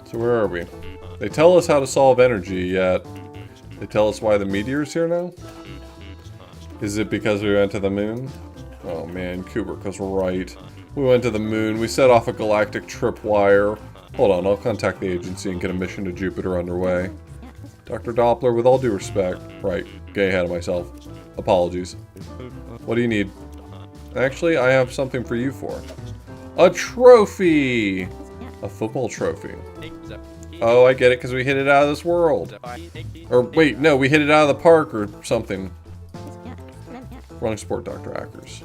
So where are we? They tell us how to solve energy, yet they tell us why the meteor's here now? Is it because we went to the moon? Oh man, Kubrick was right. We went to the moon, we set off a galactic tripwire. Hold on, I'll contact the agency and get a mission to Jupiter underway. Dr. Doppler, with all due respect. Right, getting ahead of myself. Apologies. What do you need? Actually, I have something for you for. A trophy! A football trophy. Oh, I get it, because we hit it out of this world. Or, wait, no, we hit it out of the park or something. Running sport, Dr. Ackers.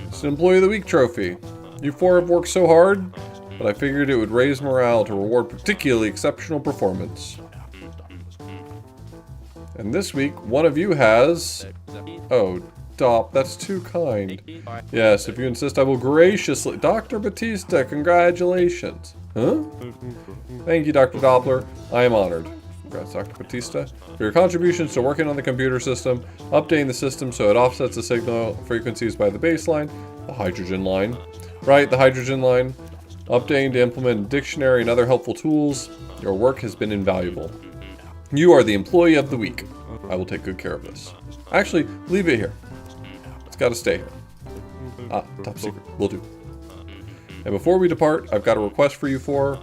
It's an Employee of the Week trophy. You four have worked so hard, but I figured it would raise morale to reward particularly exceptional performance. And this week, one of you has... Oh, Dop, that's too kind. Yes, if you insist, I will graciously... Dr. Batista, congratulations. Huh? Thank you, Dr. Doppler. I am honored. Congrats, Dr. Batista. For your contributions to working on the computer system, updating the system so it offsets the signal frequencies by the baseline, the hydrogen line. Right, the hydrogen line. Updating to implement a dictionary and other helpful tools. Your work has been invaluable. You are the Employee of the Week. I will take good care of this. Actually, leave it here. It's got to stay here. Ah, top secret. Will do. And before we depart, I've got a request for you four.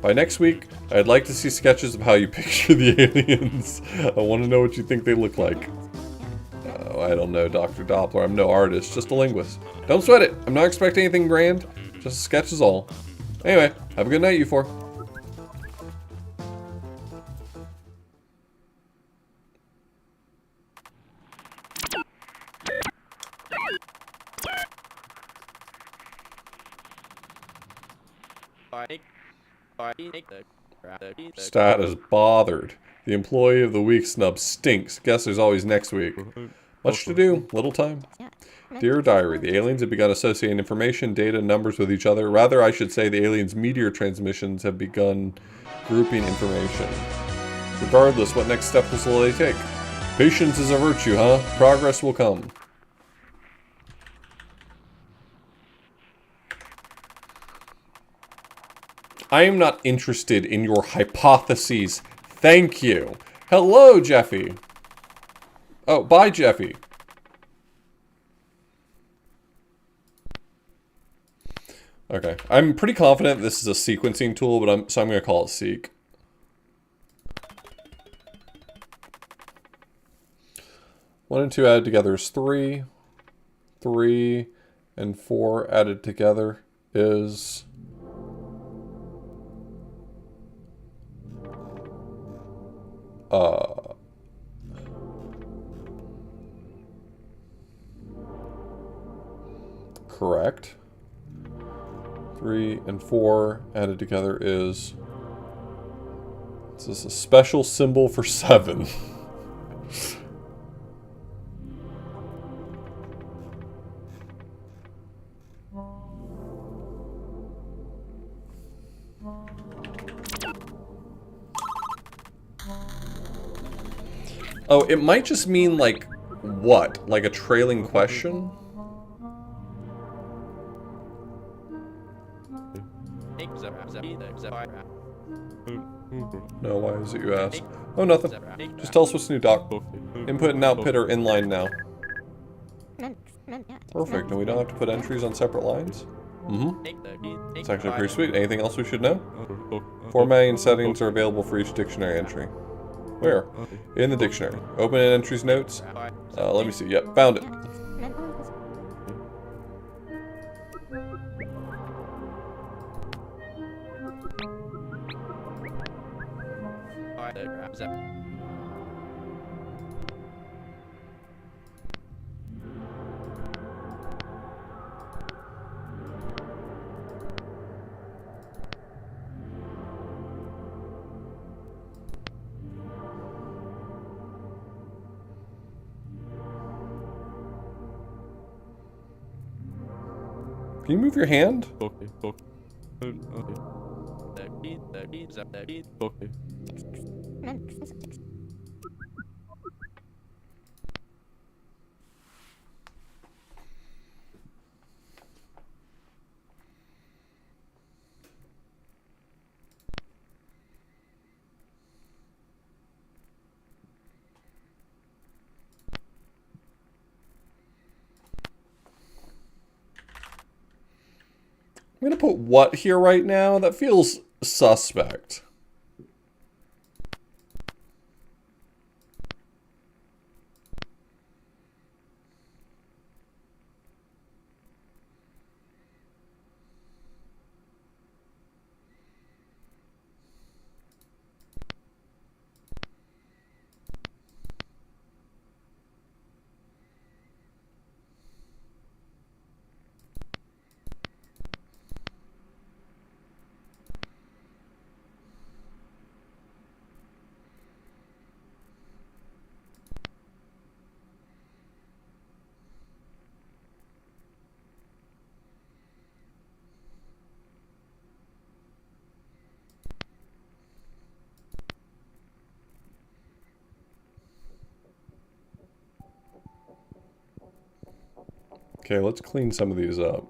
By next week, I'd like to see sketches of how you picture the aliens. I want to know what you think they look like. Oh, I don't know, Dr. Doppler. I'm no artist, just a linguist. Don't sweat it. I'm not expecting anything grand. Just a sketch is all. Anyway, have a good night, you four. Status bothered. The Employee of the Week snub stinks. Guess there's always next week. Much to do, little time. Dear Diary, the aliens have begun associating information, data, and numbers with each other. Rather, I should say the aliens' meteor transmissions have begun grouping information. Regardless, what next steps will they take? Patience is a virtue, huh? Progress will come. I am not interested in your hypotheses. Thank you. Hello, Jeffy. Oh, bye, Jeffy. Okay. I'm pretty confident this is a sequencing tool, but so I'm going to call it seek. One and two added together is 3. 3 and 4 added together is... Correct. 3 and 4 added together is... This is a special symbol for 7. Oh, it might just mean, like, what? Like a trailing question? No, why is it you ask? Oh, nothing. Just tell us what's new, Doc. Input and output are inline now. Perfect, and we don't have to put entries on separate lines? Mm-hmm. It's actually pretty sweet. Anything else we should know? Formatting and settings are available for each dictionary entry. Where? In the dictionary. Open in entries notes. Let me see. Yep, found it. Can you move your hand? I'm gonna put what here right now? That feels suspect. Okay, let's clean some of these up.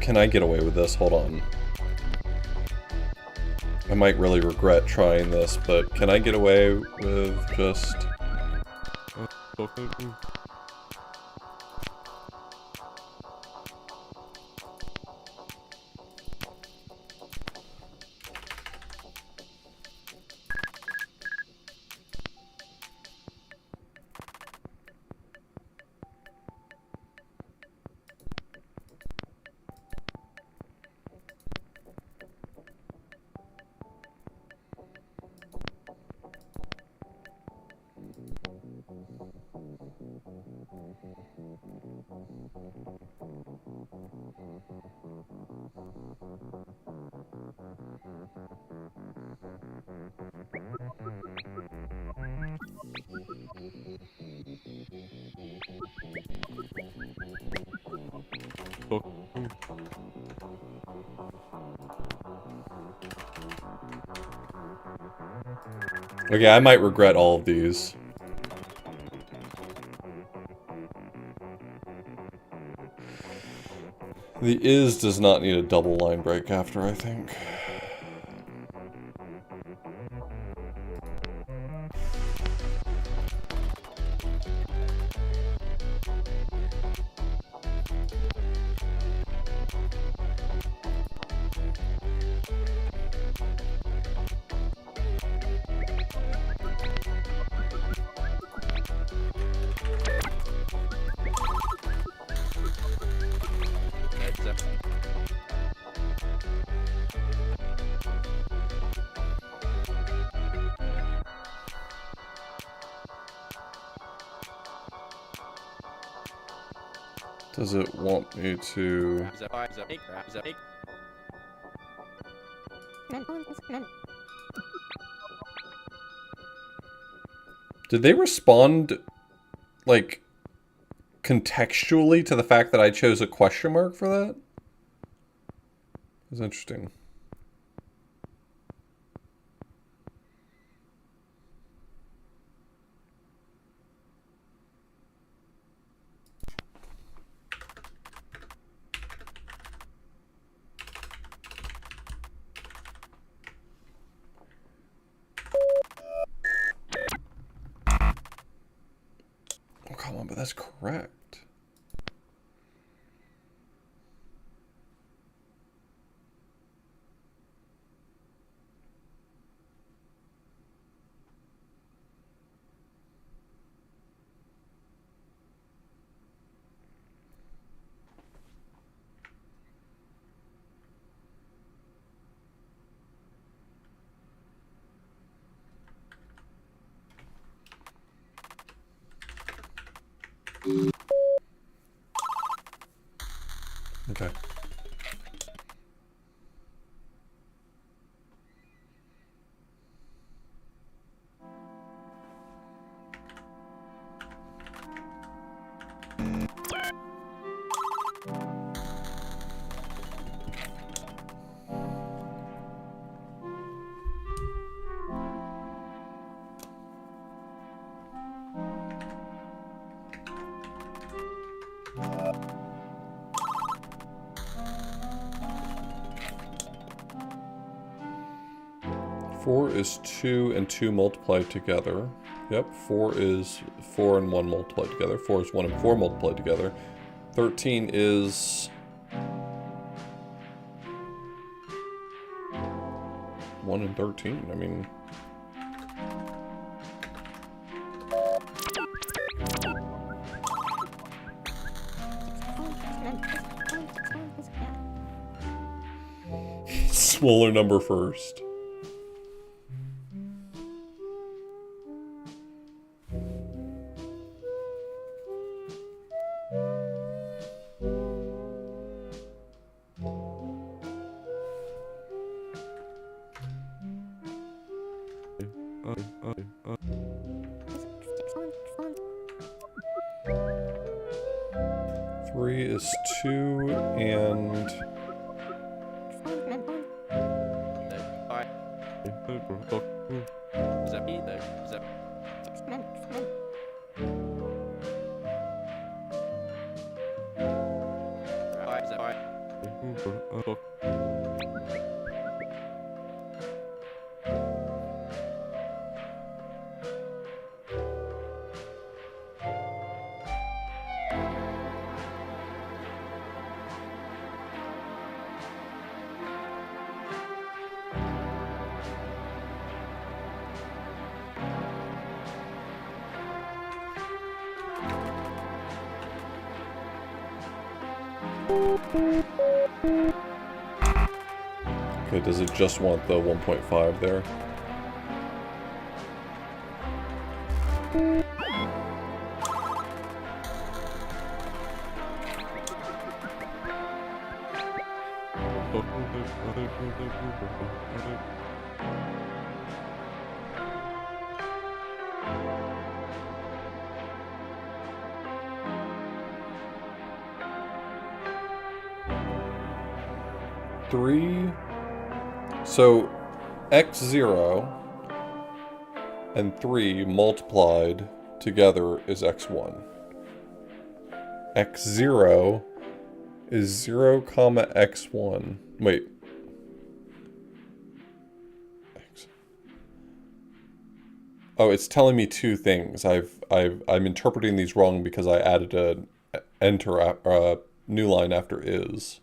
Can I get away with this? Hold on. I might really regret trying this, but can I get away with just... Okay, I might regret all of these. The is does not need a double line break after, I think. Does it want me to... Did they respond, like, contextually to the fact that I chose a question mark for that? That's interesting. Oh, come on, but that's correct. Okay. Four is 2 and 2 multiplied together. Yep, 4 is 4 and 1 multiplied together. 4 is 1 and 4 multiplied together. 13 is 1 and 13. I mean... Smaller number first. Three is 2 and... Okay, does it just want the 1.5 there? Three. So x0 and 3 multiplied together is x1. x0 is 0, comma x1. Wait. Oh, it's telling me two things. I'm interpreting these wrong because I added a new line after is.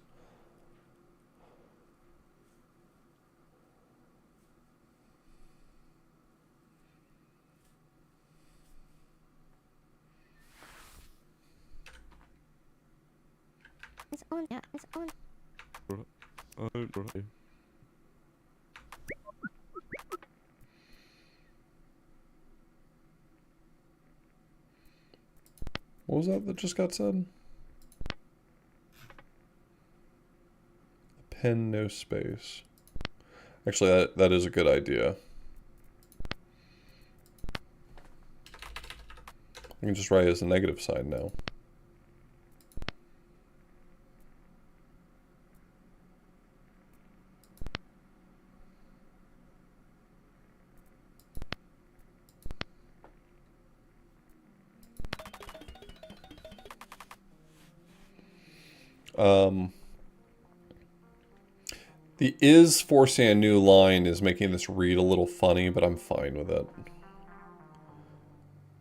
It's on, yeah, it's on. What was that just got said? Pen, no space. Actually, that is a good idea. I can just write it as a negative sign now. The is forcing a new line is making this read a little funny, but I'm fine with it.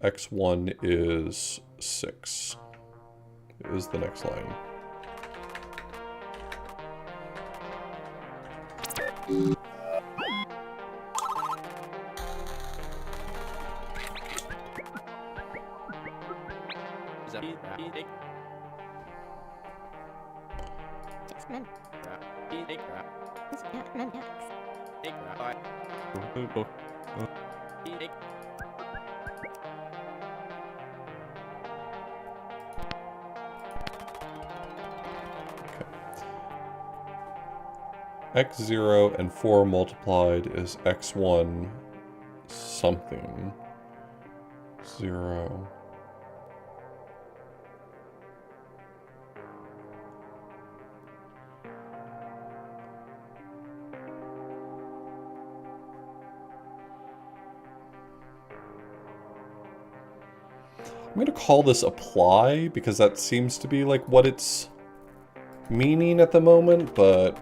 X1 is 6. Is the next line. X0 and 4 multiplied is X1 something. 0. I'm going to call this apply because that seems to be like what it's meaning at the moment, but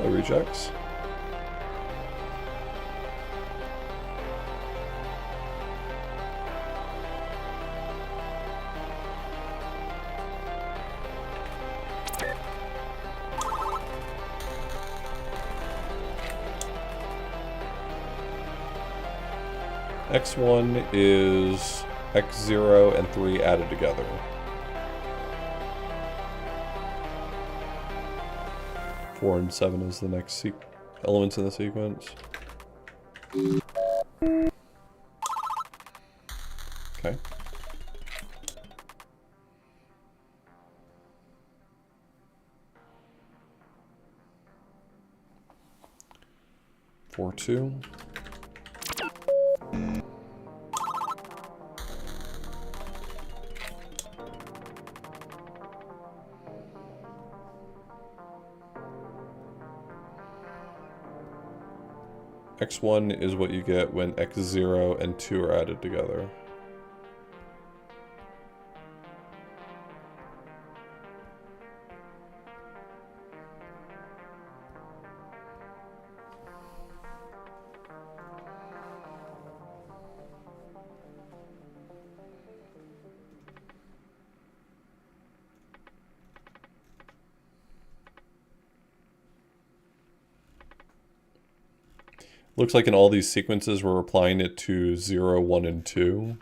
rejects. X1 is X0 and 3 added together. Four and 7 is the next elements in the sequence. Okay. Four, 2. X1 is what you get when X0 and 2 are added together. Looks like in all these sequences we're applying it to 0, 1, and 2.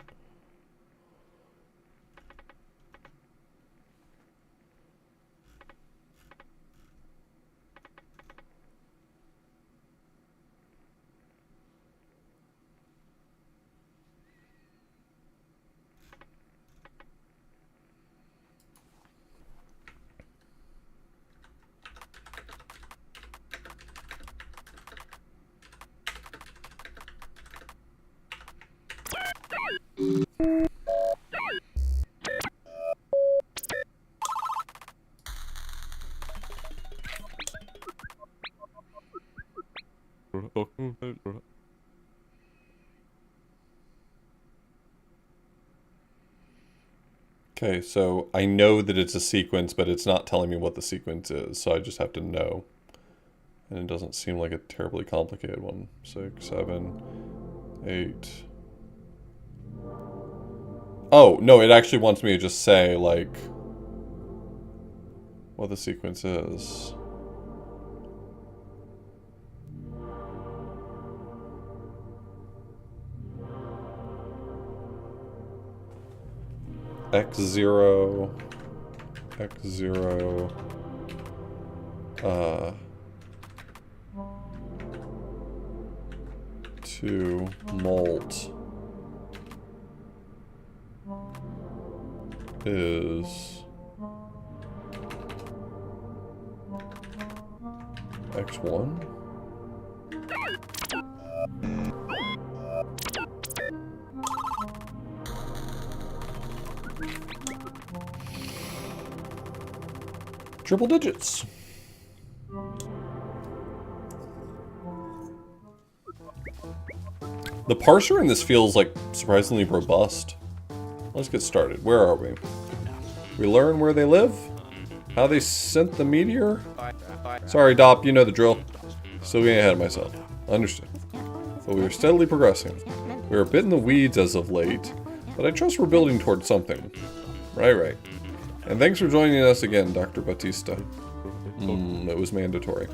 Okay, so I know that it's a sequence, but it's not telling me what the sequence is, so I just have to know. And it doesn't seem like a terribly complicated one. 6, 7, 8. Oh, no, it actually wants me to just say, like, what the sequence is. X0, 2 molt is X1. Triple digits. The parser in this feels like surprisingly robust. Let's get started. Where are we? We learn where they live? How they sent the meteor? Sorry, Dop, you know the drill. Still getting ahead of myself. Understood. But we are steadily progressing. We are a bit in the weeds as of late, but I trust we're building towards something. Right. And thanks for joining us again, Dr. Batista. It was mandatory.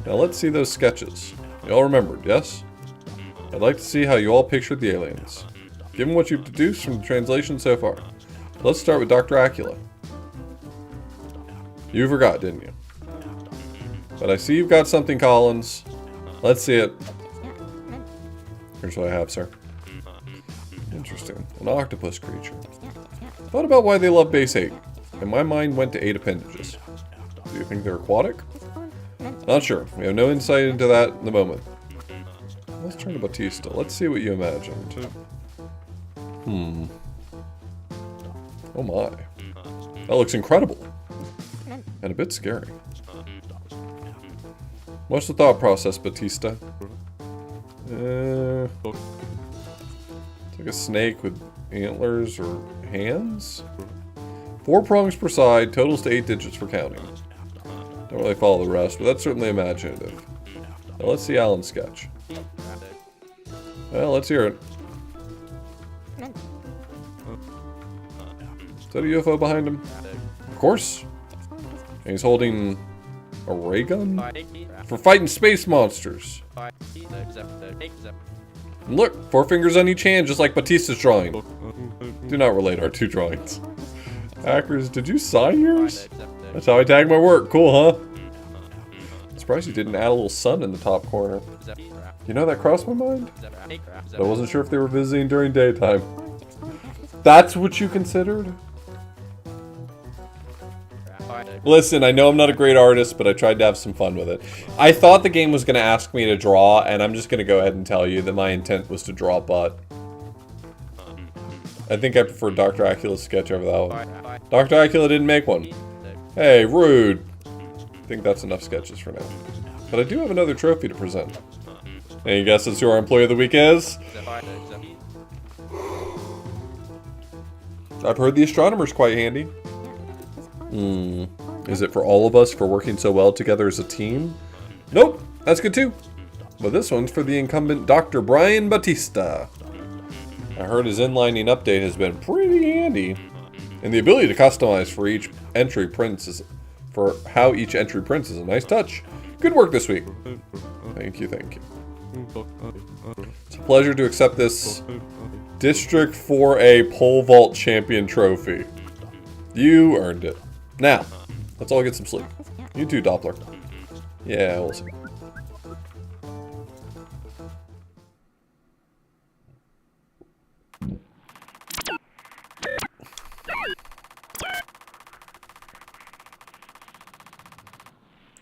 Now let's see those sketches. You all remembered, yes? I'd like to see how you all pictured the aliens. Given what you've deduced from the translation so far, let's start with Dr. Acula. You forgot, didn't you? But I see you've got something, Collins. Let's see it. Here's what I have, sir. Interesting. An octopus creature. Thought about why they love base 8, and my mind went to 8 appendages. Do you think they're aquatic? Not sure. We have no insight into that in the moment. Let's turn to Batista. Let's see what you imagined. Oh my. That looks incredible. And a bit scary. What's the thought process, Batista? It's like a snake with antlers or hands? 4 prongs per side, totals to 8 digits for counting. Don't really follow the rest, but that's certainly imaginative. Now let's see Alan's sketch. Well, let's hear it. Is that a UFO behind him? Of course. And he's holding a ray gun? For fighting space monsters. And look, 4 fingers on each hand, just like Batista's drawing. Do not relate our 2 drawings. Hackers, did you sign yours? That's how I tag my work. Cool, huh? Surprised you didn't add a little sun in the top corner. You know, that crossed my mind. But I wasn't sure if they were visiting during daytime. That's what you considered? Listen, I know I'm not a great artist, but I tried to have some fun with it. I thought the game was going to ask me to draw, and I'm just going to go ahead and tell you that my intent was to draw butt. I think I prefer Dr. Acula's sketch over that one. Dr. Acula didn't make one. Hey, rude. I think that's enough sketches for now. But I do have another trophy to present. Any guesses who our Employee of the Week is? I've heard the astronomer's quite handy. Is it for all of us for working so well together as a team? Nope, that's good too. But this one's for the incumbent Dr. Brian Batista. I heard his inlining update has been pretty handy. And the ability to customize for each entry prints is how each entry prints is a nice touch. Good work this week. Thank you, thank you. It's a pleasure to accept this District 4A Pole Vault Champion Trophy. You earned it. Now, let's all get some sleep. You too, Doppler. Yeah, we'll see.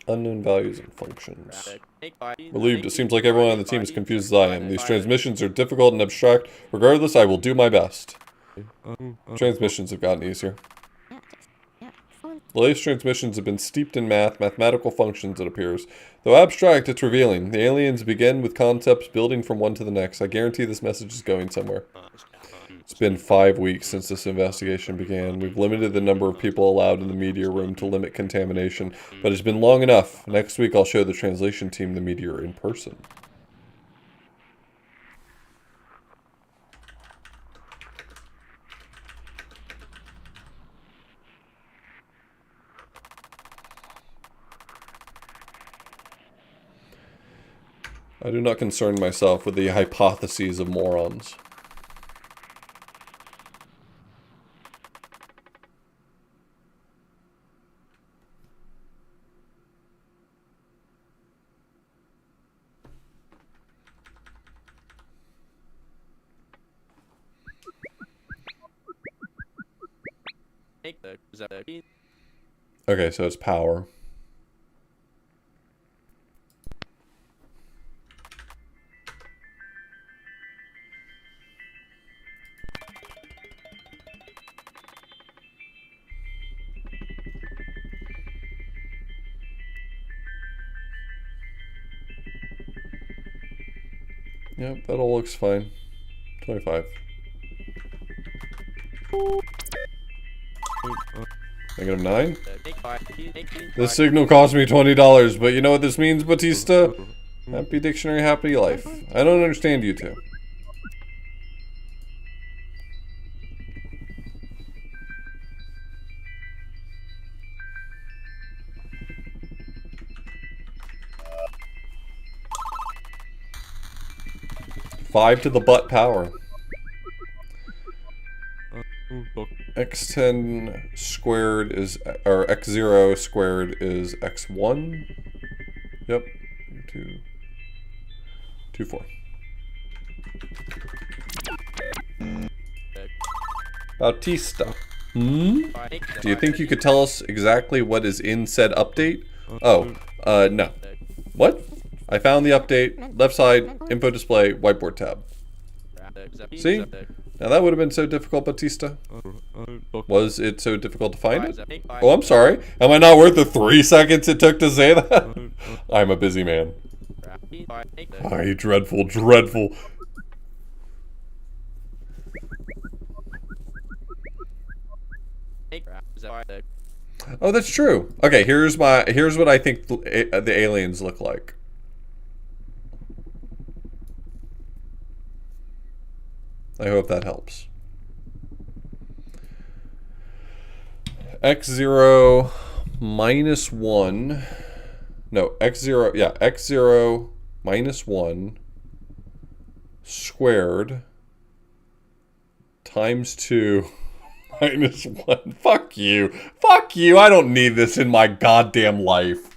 Unknown values and functions. Relieved, it seems like everyone on the team is confused as I am. These transmissions are difficult and abstract. Regardless, I will do my best. Transmissions have gotten easier. The latest transmissions have been steeped in mathematical functions, it appears. Though abstract, it's revealing. The aliens begin with concepts building from one to the next. I guarantee this message is going somewhere. It's been 5 weeks since this investigation began. We've limited the number of people allowed in the media room to limit contamination, but it's been long enough. Next week I'll show the translation team the meteor in person. I do not concern myself with the hypotheses of morons. Okay, so it's power. Yep, that all looks fine. 25. -9? This signal cost me $20, but you know what this means, Batista? Happy dictionary, happy life. I don't understand you two. Five to the butt power. X10 squared is, or X0 squared is X1. Yep. 2, 4. Bautista. Do you think you could tell us exactly what is in said update? Oh, no. What? I found the update. Left side, info display, whiteboard tab. See? Now that would have been so difficult, Batista. Was it so difficult to find it? Oh, I'm sorry. Am I not worth the 3 seconds it took to say that? I'm a busy man. Ay, dreadful, dreadful. Oh, that's true. Okay, here's what I think the aliens look like. I hope that helps. X0 minus 1. No, X0, yeah, X0 minus 1 squared times 2 minus 1. Fuck you. Fuck you. I don't need this in my goddamn life.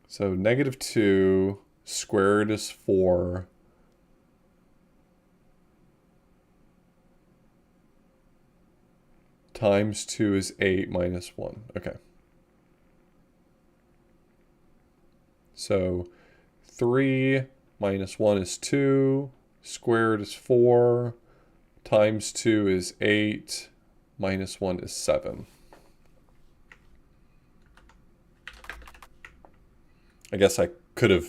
So negative 2 squared is 4. Times 2 is 8 minus 1. Okay. So 3 minus 1 is 2. Squared is 4. Times 2 is 8. Minus 1 is 7. I guess I could have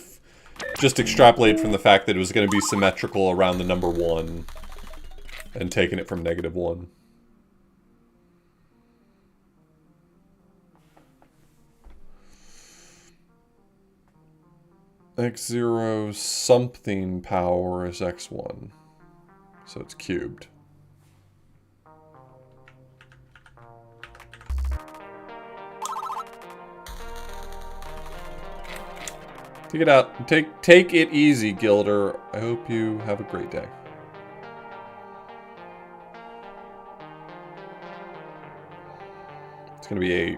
just extrapolated from the fact that it was going to be symmetrical around the number 1 and taken it from negative 1. X0 something power is x1. So it's cubed. Take it out. Take it easy, Gilder. I hope you have a great day. It's gonna be 8.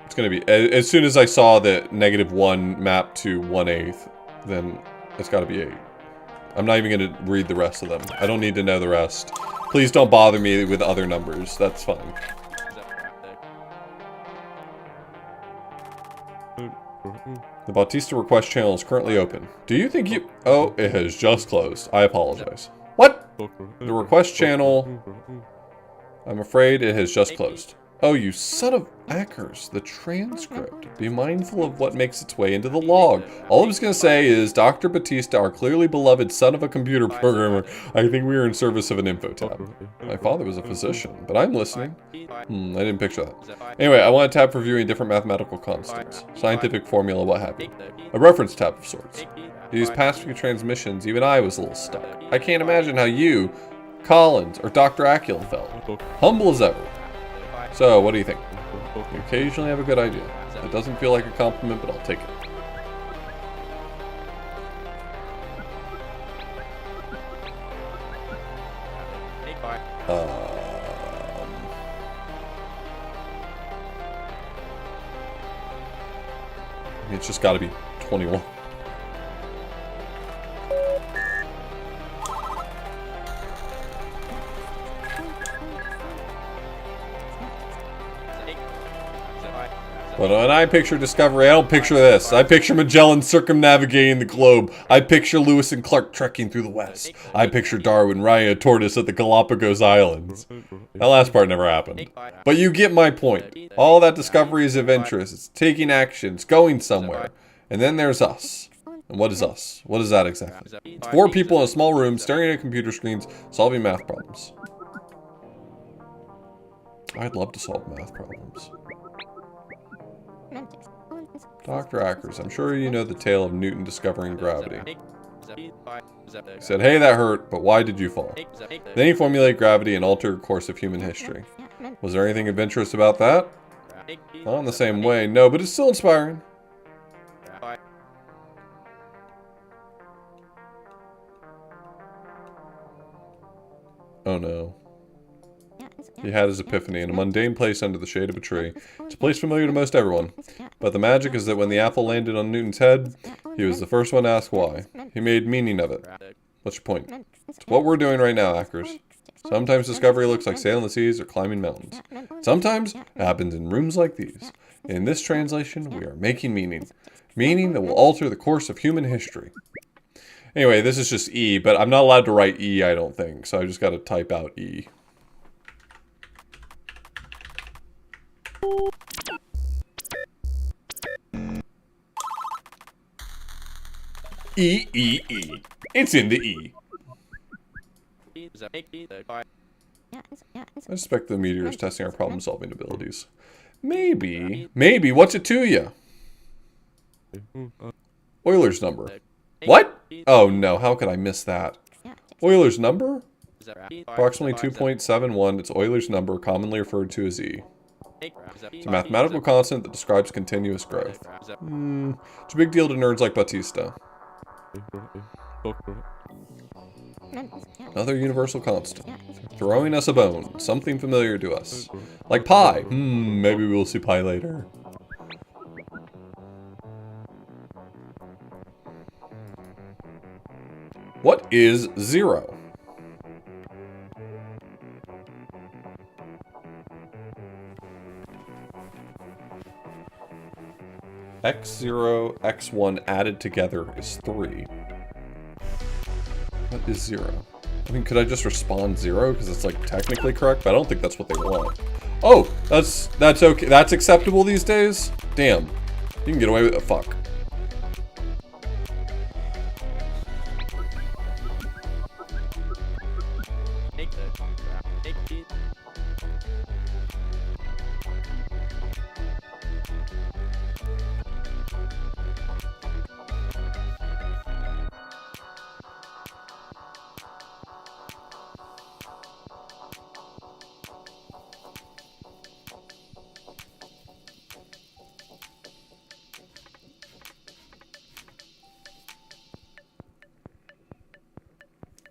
It's gonna be as soon as I saw that negative 1 mapped to 1/8, then it's gotta be 8. I'm not even gonna read the rest of them. I don't need to know the rest. Please don't bother me with other numbers. That's fine. The Bautista request channel is currently open. Do you think you... Oh, it has just closed. I apologize. What? The request channel... I'm afraid it has just closed. Oh, you son of Ackers. The transcript. Be mindful of what makes its way into the log. All I was going to say is, Dr. Bautista, our clearly beloved son of a computer programmer, I think we are in service of an info tab. My father was a physician, but I'm listening. I didn't picture that. Anyway, I want a tab for viewing different mathematical constants. Scientific formula, what have you. A reference tab of sorts. These past few transmissions, even I was a little stuck. I can't imagine how you, Collins, or Dr. Acula felt. Humble as ever. So, what do you think? You occasionally have a good idea. It doesn't feel like a compliment, but I'll take it. It's just gotta be 21. But when I picture Discovery, I don't picture this. I picture Magellan circumnavigating the globe. I picture Lewis and Clark trekking through the west. I picture Darwin riding a tortoise at the Galapagos Islands. That last part never happened. But you get my point. All that Discovery is of interest. It's taking action. It's going somewhere. And then there's us. And what is us? What is that exactly? It's 4 people in a small room staring at computer screens, solving math problems. I'd love to solve math problems. Dr. Ackers, I'm sure you know the tale of Newton discovering gravity. He said, hey, that hurt, but why did you fall? Then he formulated gravity and altered the course of human history. Was there anything adventurous about that? Not in the same way, no, but it's still inspiring. Oh no. He had his epiphany in a mundane place under the shade of a tree. It's a place familiar to most everyone. But the magic is that when the apple landed on Newton's head, he was the first one to ask why. He made meaning of it. What's your point? It's what we're doing right now, Ackers. Sometimes discovery looks like sailing the seas or climbing mountains. Sometimes it happens in rooms like these. In this translation, we are making meaning. Meaning that will alter the course of human history. Anyway, this is just E, but I'm not allowed to write E, I don't think. So I just got to type out E. E, E, E. It's in the E. I suspect the meteor is testing our problem-solving abilities. Maybe. Maybe. What's it to you? Euler's number. What? Oh no, how could I miss that? Euler's number? Approximately 2.71. It's Euler's number, commonly referred to as E. It's a mathematical constant that describes continuous growth. It's a big deal to nerds like Bautista. Another universal constant. Throwing us a bone. Something familiar to us. Like pi. Maybe we'll see pi later. What is 0? x0, x1 added together is 3. What is 0? I mean, could I just respond 0? Because it's, like, technically correct, but I don't think that's what they want. Oh, that's okay. That's acceptable these days? Damn. You can get away with it. Fuck.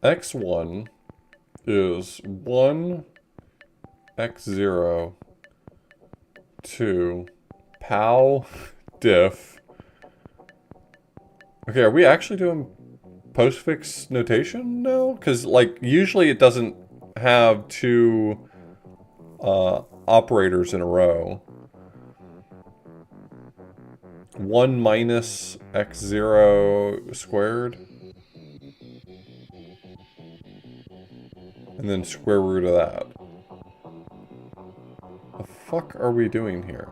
x1 is 1, x0, 2, pow, diff. Okay, are we actually doing postfix notation now? Because, like, usually it doesn't have two operators in a row. 1 minus x0 squared. And then square root of that. The fuck are we doing here?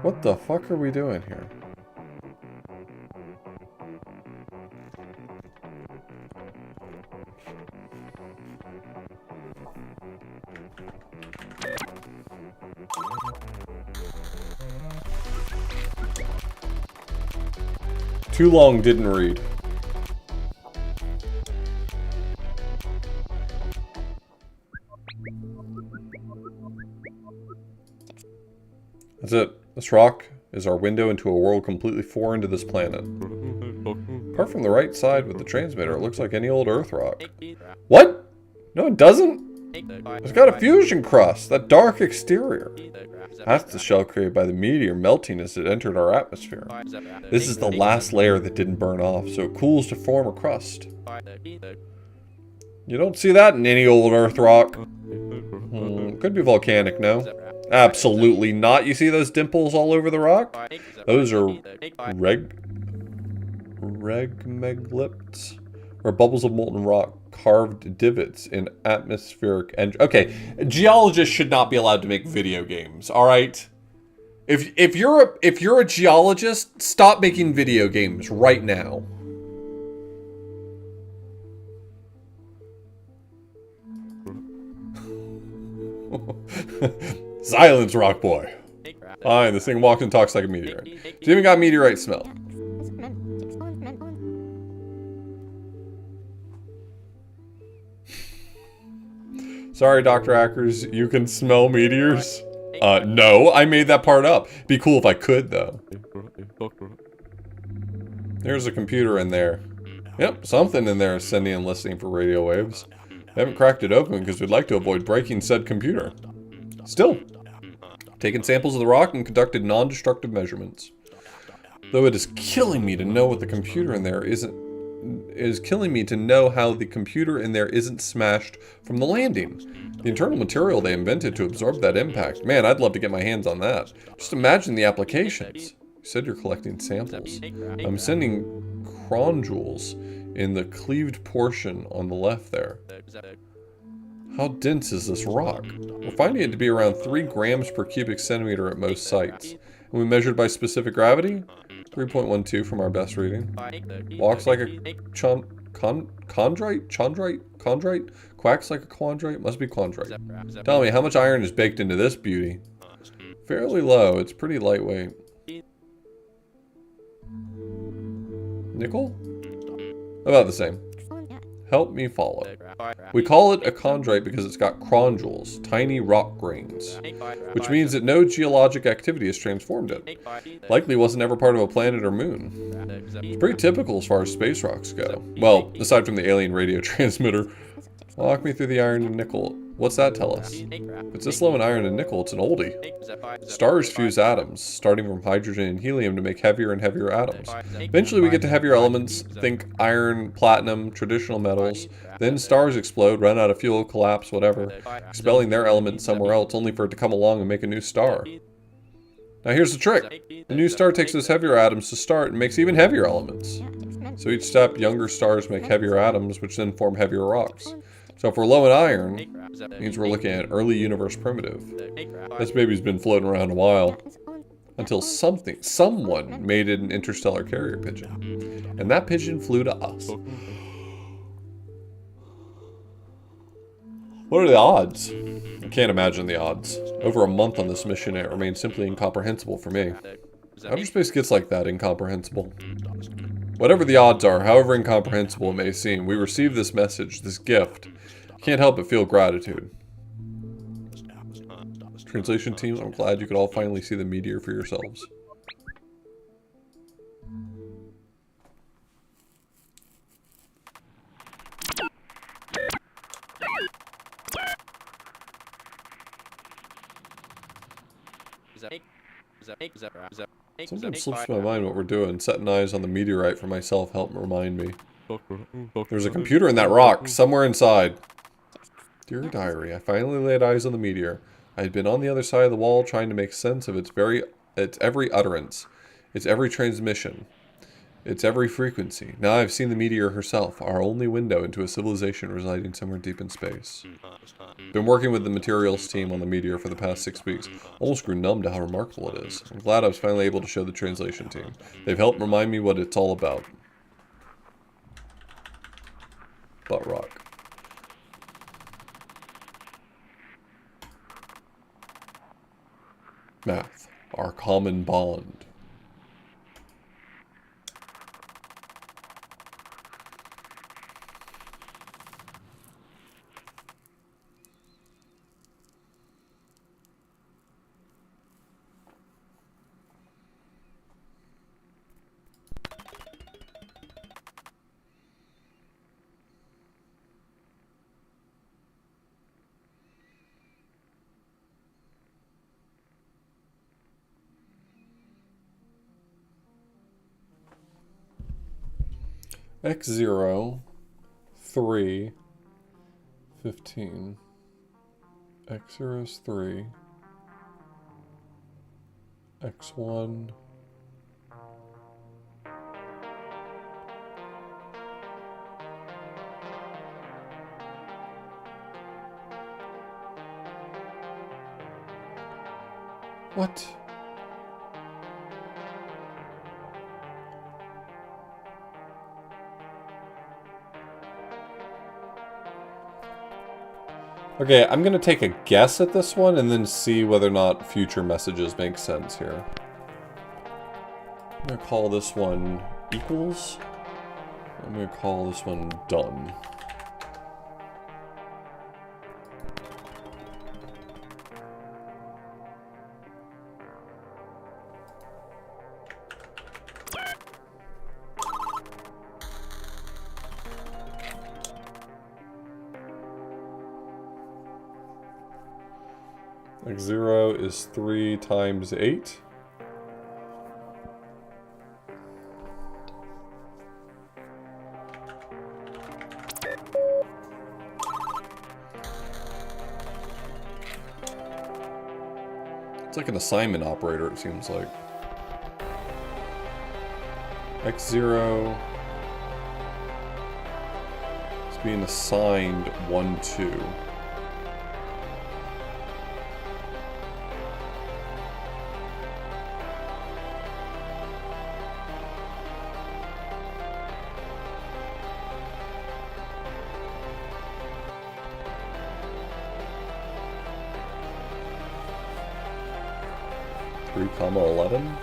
What the fuck are we doing here? Too long, didn't read. That's it. This rock is our window into a world completely foreign to this planet. Apart from the right side with the transmitter, it looks like any old Earth rock. What? No, it doesn't. It's got a fusion crust, that dark exterior. That's the shell created by the meteor melting as it entered our atmosphere. This is the last layer that didn't burn off, so it cools to form a crust. You don't see that in any old Earth rock. Could be volcanic, no? Absolutely not. You see those dimples all over the rock? Those are regmeglypts, or bubbles of molten rock carved divots in atmospheric okay, geologists should not be allowed to make video games, all right? If you're a geologist, stop making video games right now. Silence, rock boy. Fine, this thing walks and talks like a meteorite. It's even got meteorite smell. Sorry, Dr. Ackers, you can smell meteors? No, I made that part up. Be cool if I could, though. There's a computer in there. Yep, something in there is sending and listening for radio waves. I haven't cracked it open because we'd like to avoid breaking said computer. Still, taken samples of the rock and conducted non-destructive measurements. Though it is killing me to know what the computer in there isn't. It is killing me to know how the computer in there isn't smashed from the landing. The internal material they invented to absorb that impact. Man, I'd love to get my hands on that. Just imagine the applications. You said you're collecting samples. I'm sending chronjoules in the cleaved portion on the left there. How dense is this rock? We're finding it to be around 3 grams per cubic centimeter at most sites. And we measured by specific gravity? 3.12 from our best reading. Walks like a chondrite? Quacks like a quandrite? Must be quandrite. Tell me, how much iron is baked into this beauty? Fairly low. It's pretty lightweight. Nickel? About the same. Help me follow. We call it a chondrite because it's got chondrules, tiny rock grains, which means that no geologic activity has transformed it. Likely wasn't ever part of a planet or moon. It's pretty typical as far as space rocks go. Well, aside from the alien radio transmitter. Walk me through the iron and nickel. What's that tell us? If it's this low in iron and nickel, it's an oldie. Stars fuse atoms, starting from hydrogen and helium to make heavier and heavier atoms. Eventually we get to heavier elements, think iron, platinum, traditional metals. Then stars explode, run out of fuel, collapse, whatever, expelling their element somewhere else only for it to come along and make a new star. Now here's the trick. The new star takes those heavier atoms to start and makes even heavier elements. So each step, younger stars make heavier atoms, which then form heavier rocks. So if we're low in iron, it means we're looking at an early universe primitive. This baby's been floating around a while. Until someone made it an interstellar carrier pigeon. And that pigeon flew to us. What are the odds? I can't imagine the odds. Over a month on this mission, it remains simply incomprehensible for me. Outer space gets like that, incomprehensible. Whatever the odds are, however incomprehensible it may seem, we receive this message, this gift. Can't help but feel gratitude. Translation team, I'm glad you could all finally see the meteor for yourselves. Sometimes slips my mind what we're doing. Setting eyes on the meteorite for myself helped remind me. There's a computer in that rock, somewhere inside. Dear diary, I finally laid eyes on the meteor. I had been on the other side of the wall trying to make sense of its every utterance, its every transmission, its every frequency. Now I've seen the meteor herself, our only window into a civilization residing somewhere deep in space. Been working with the materials team on the meteor for the past 6 weeks. Almost grew numb to how remarkable it is. I'm glad I was finally able to show the translation team. They've helped remind me what it's all about. Butt rock. Math, our common bond. X0, 3, 15. X0 is 3. X1. What? Okay, I'm going to take a guess at this one and then see whether or not future messages make sense here. I'm going to call this one equals. I'm going to call this one done. X0 is 3 times 8. It's like an assignment operator, it seems like. X0 is being assigned 1, 2. (3, 11).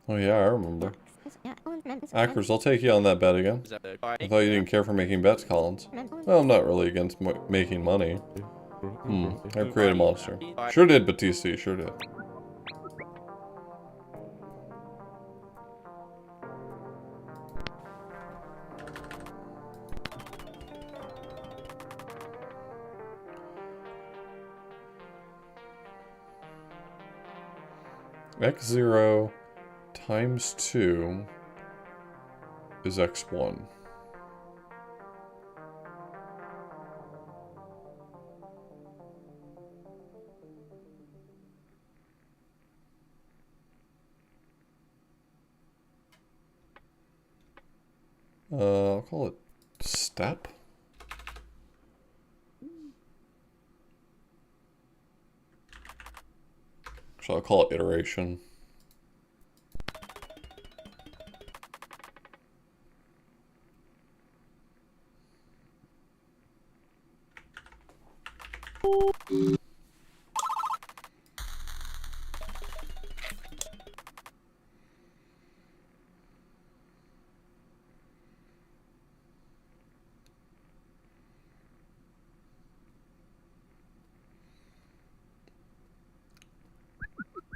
Oh yeah, I remember. Ackers, I'll take you on that bet again. I thought you didn't care for making bets, Collins. Well, I'm not really against making money. I've created a monster. Sure did, Batiste, sure did. X0 times 2 is X1. I'll call it step. So I'll call it iteration.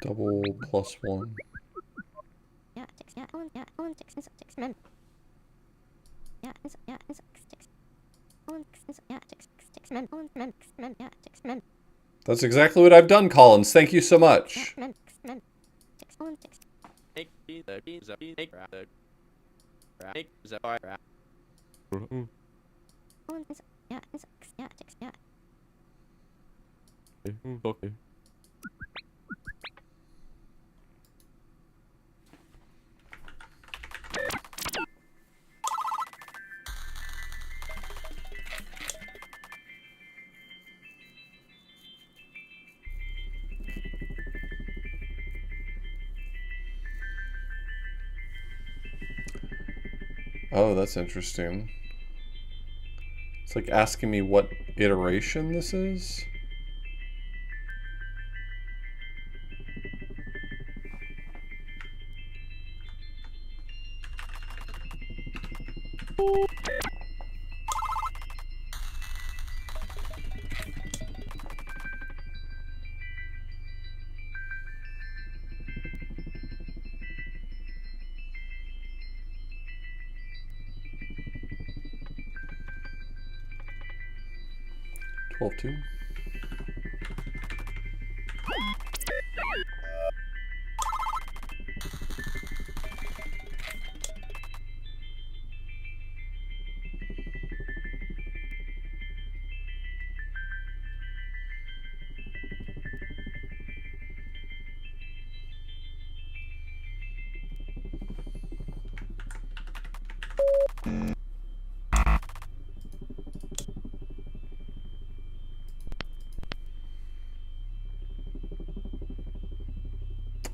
Double plus 1. That's exactly what I've done, Collins. Thank you so much. Oh, that's interesting. It's like asking me what iteration this is. Twelve two.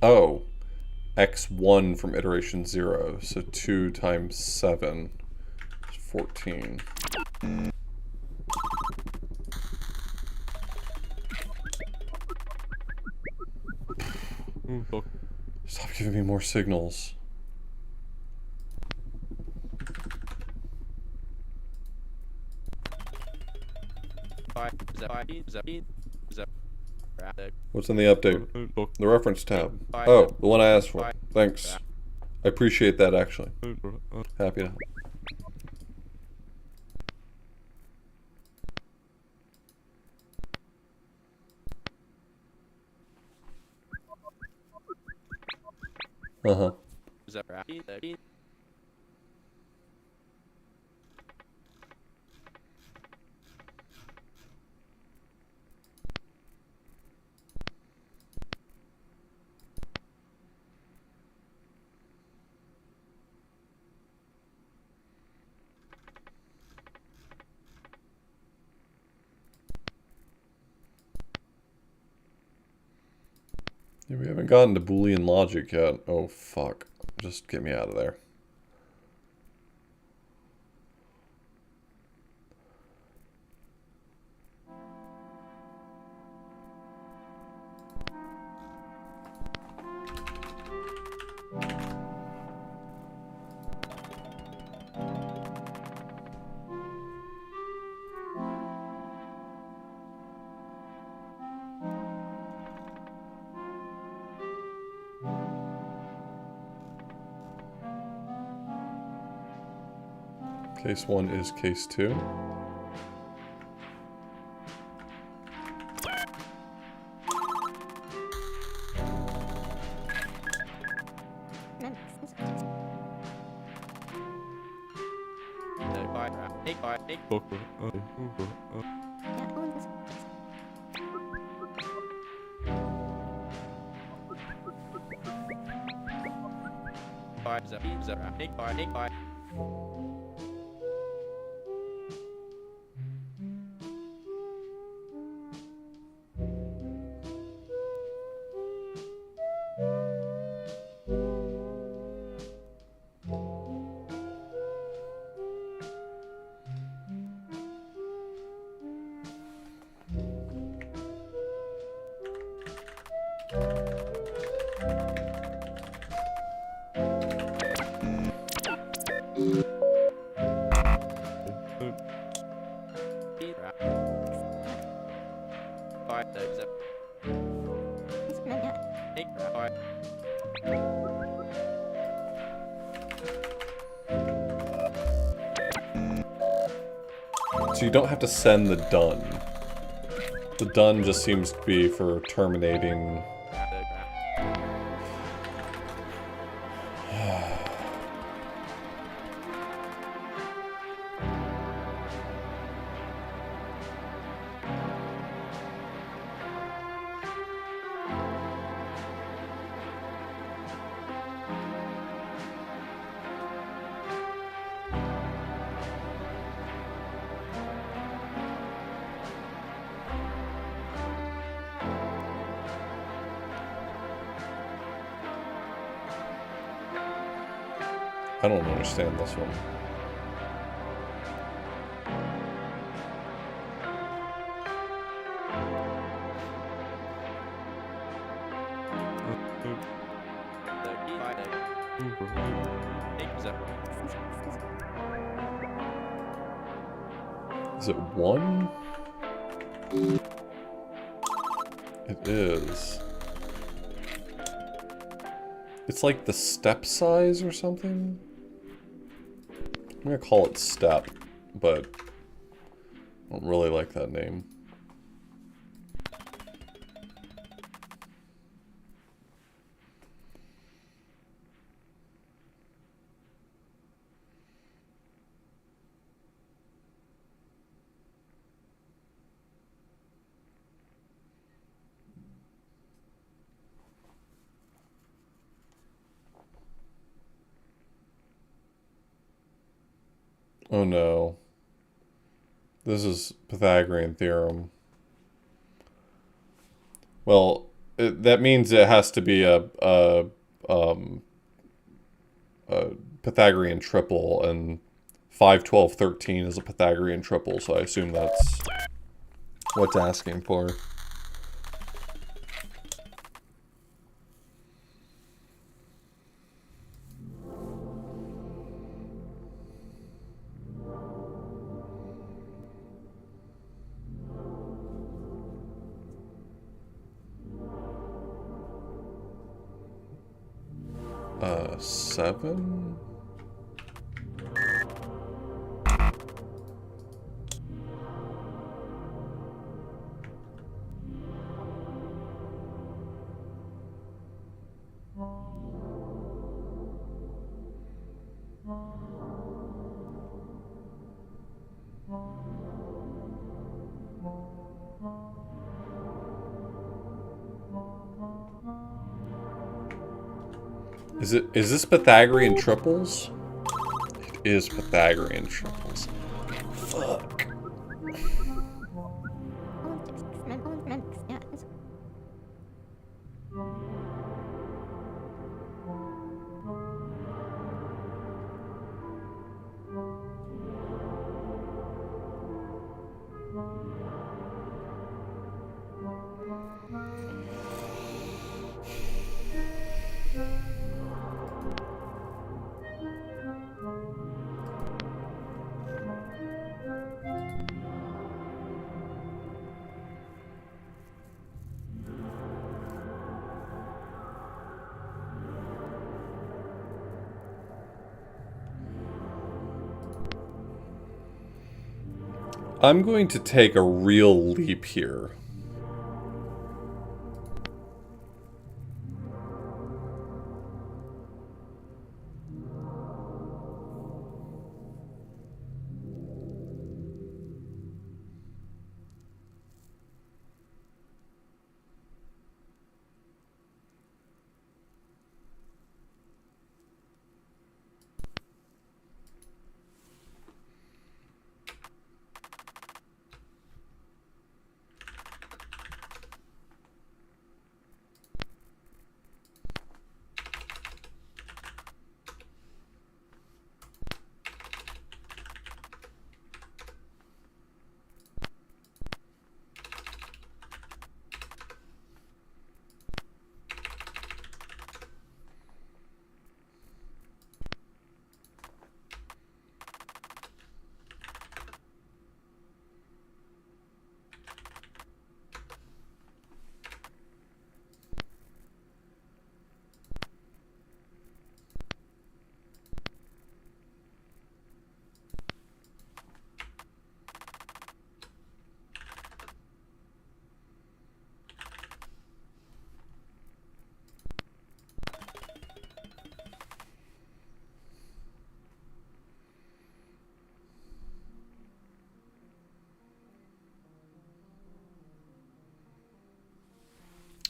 Oh, x1 from iteration 0. So 2 times 7 is 14. Stop giving me more signals. What's in the update? The reference tab. Oh, the one I asked for. Thanks. I appreciate that, actually. Happy to help. Uh-huh. Yeah, we haven't gotten to Boolean logic yet. Oh, fuck. Just get me out of there. Case 1 is case 2. So you don't have to send the done. The done just seems to be for terminating. I don't understand this one. Is it 1? It is. It's like the step size or something? I'm gonna call it step, but I don't really like that name. Oh no. This is Pythagorean theorem. Well, that means it has to be a Pythagorean triple, and 5, 12, 13 is a Pythagorean triple, so I assume that's what's asking for. Seven? Is this Pythagorean triples? It is Pythagorean triples. Fuck. I'm going to take a real leap here.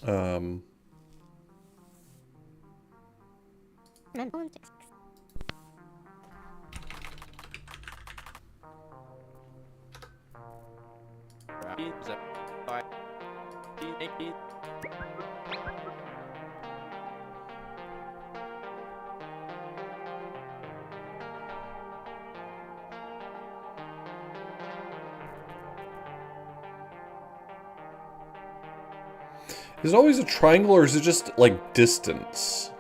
Um... Is it always a triangle, or is it just, like, distance?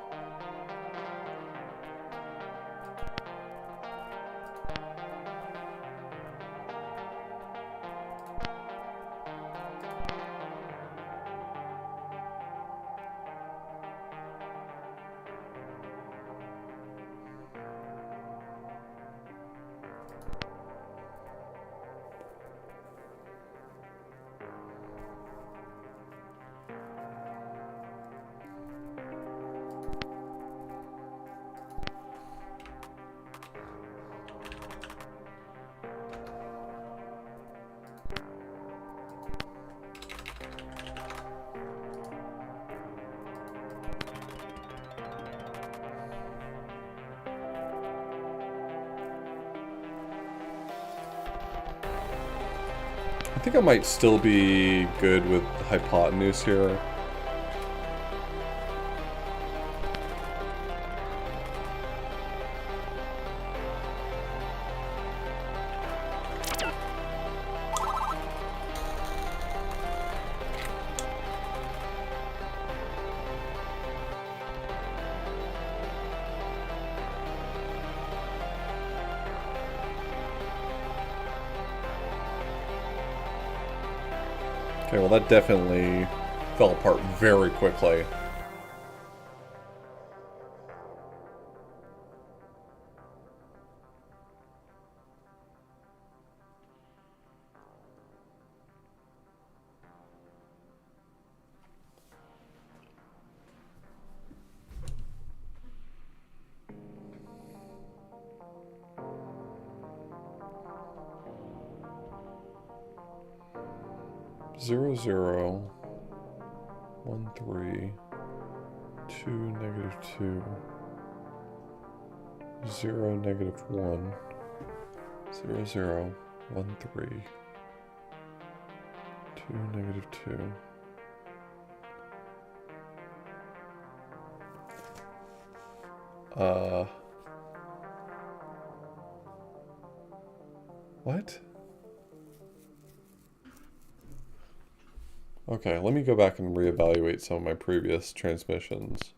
I think I might still be good with hypotenuse here. Okay, well that definitely fell apart very quickly. Zero, zero, 1, 3, 2, negative 2, 0, negative 1, 0, 0, 1, 3, 2, negative 2. What? Okay, let me go back and reevaluate some of my previous transmissions.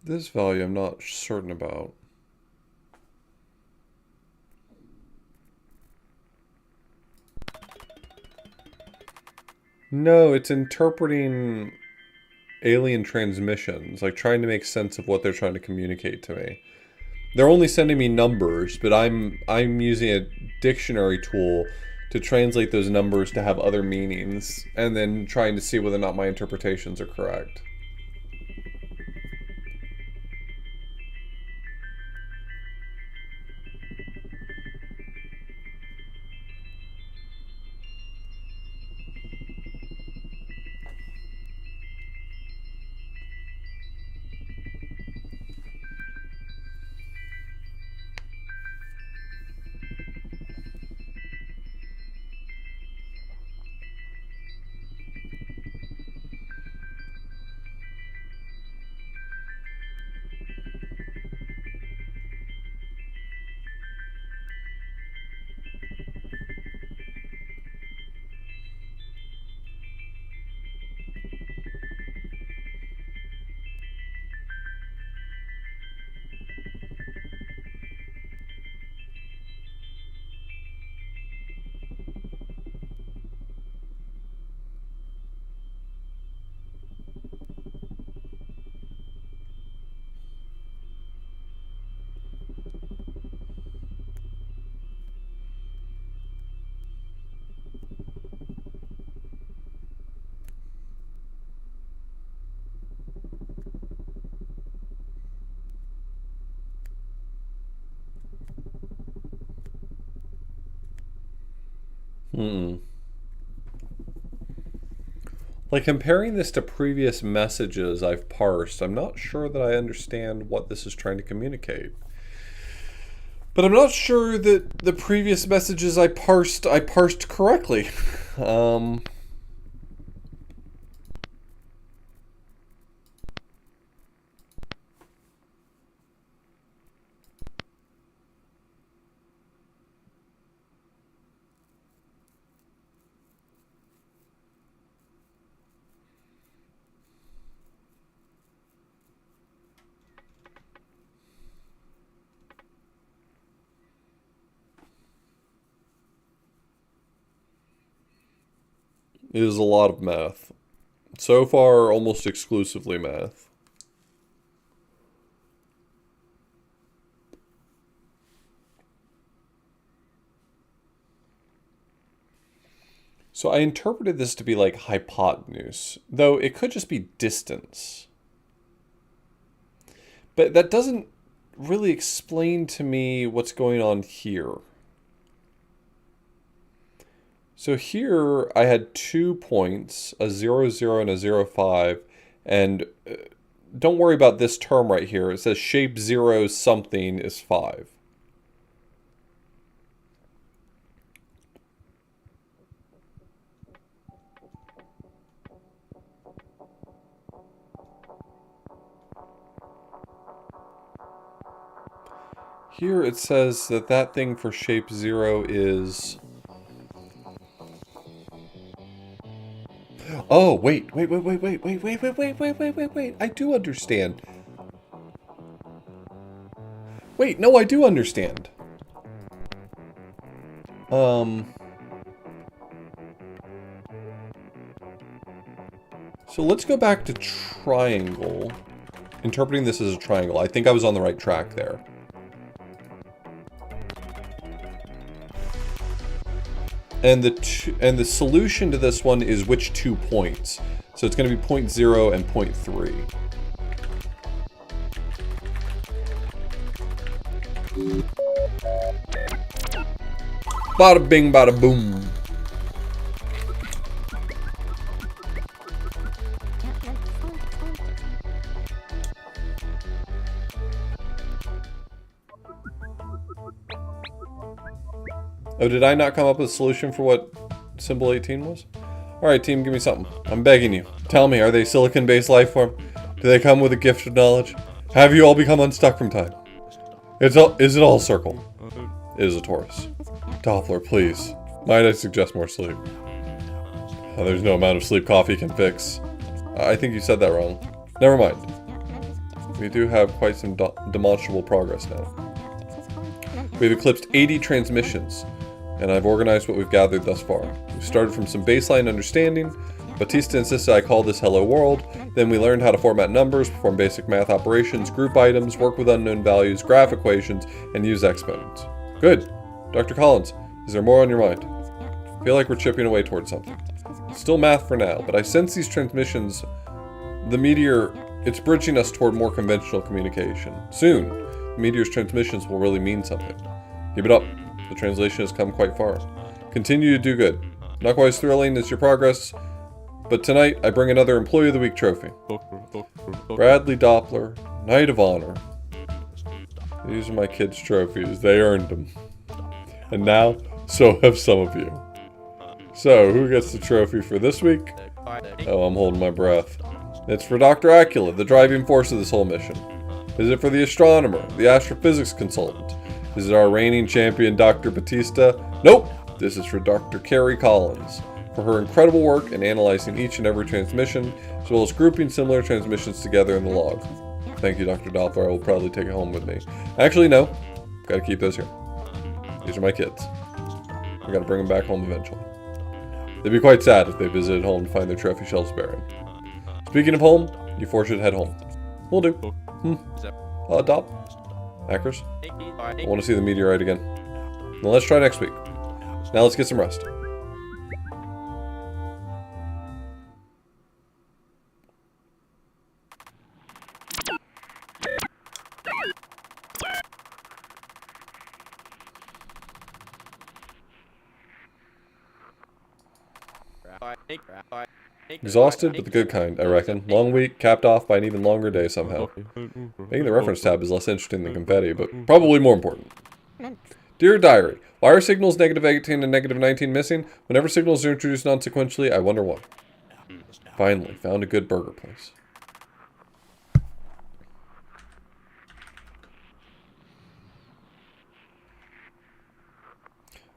This value I'm not certain about. No, it's interpreting alien transmissions, like trying to make sense of what they're trying to communicate to me. They're only sending me numbers, but I'm using a dictionary tool to translate those numbers to have other meanings, and then trying to see whether or not my interpretations are correct. Like, comparing this to previous messages I've parsed, I'm not sure that I understand what this is trying to communicate. But I'm not sure that the previous messages I parsed correctly. It is a lot of math. So far, almost exclusively math. So I interpreted this to be like hypotenuse, though it could just be distance. But that doesn't really explain to me what's going on here. So here I had 2 points, a 0, 0, and a 0, 5, and don't worry about this term right here. It says shape 0 something is 5. Here it says that that thing for shape 0 is... Oh, wait. I do understand. Wait, no, I do understand. So let's go back to triangle. Interpreting this as a triangle. I think I was on the right track there. And the solution to this one is which 2 points. So it's going to be point 0 and point 3. Bada bing, bada boom. Oh, did I not come up with a solution for what symbol 18 was? Alright, team, give me something. I'm begging you. Tell me, are they silicon-based life form? Do they come with a gift of knowledge? Have you all become unstuck from time? Is it all a circle? It is a torus. Doppler, please. Might I suggest more sleep? There's no amount of sleep coffee can fix. I think you said that wrong. Never mind. We do have quite some demonstrable progress now. We've eclipsed 80 transmissions, and I've organized what we've gathered thus far. We started from some baseline understanding. Batista insisted I call this Hello World. Then we learned how to format numbers, perform basic math operations, group items, work with unknown values, graph equations, and use exponents. Good. Dr. Collins, is there more on your mind? I feel like we're chipping away towards something. Still math for now, but I sense these transmissions, the meteor, it's bridging us toward more conventional communication. Soon, the meteor's transmissions will really mean something. Keep it up. The translation has come quite far. Continue to do good. Not quite as thrilling as your progress, but tonight I bring another Employee of the Week trophy. Bradley Doppler, Knight of Honor. These are my kids' trophies. They earned them. And now, so have some of you. So, who gets the trophy for this week? Oh, I'm holding my breath. It's for Dr. Acula, the driving force of this whole mission. Is it for the astronomer, the astrophysics consultant? Is it our reigning champion, Dr. Batista? Nope! This is for Dr. Carrie Collins, for her incredible work in analyzing each and every transmission, as well as grouping similar transmissions together in the log. Thank you, Dr. Doppler. I will probably take it home with me. Actually, no. Gotta keep those here. These are my kids. I gotta bring them back home eventually. They'd be quite sad if they visited home to find their trophy shelves barren. Speaking of home, you four should head home. Will do. Dop? Hackers? I want to see the meteorite again. Now let's try next week. Now let's get some rest. Exhausted, but the good kind, I reckon. Long week, capped off by an even longer day somehow. Making the reference tab is less interesting than confetti, but probably more important. Dear Diary, why are signals -18 and -19 missing? Whenever signals are introduced non-sequentially, I wonder why. Finally, found a good burger place.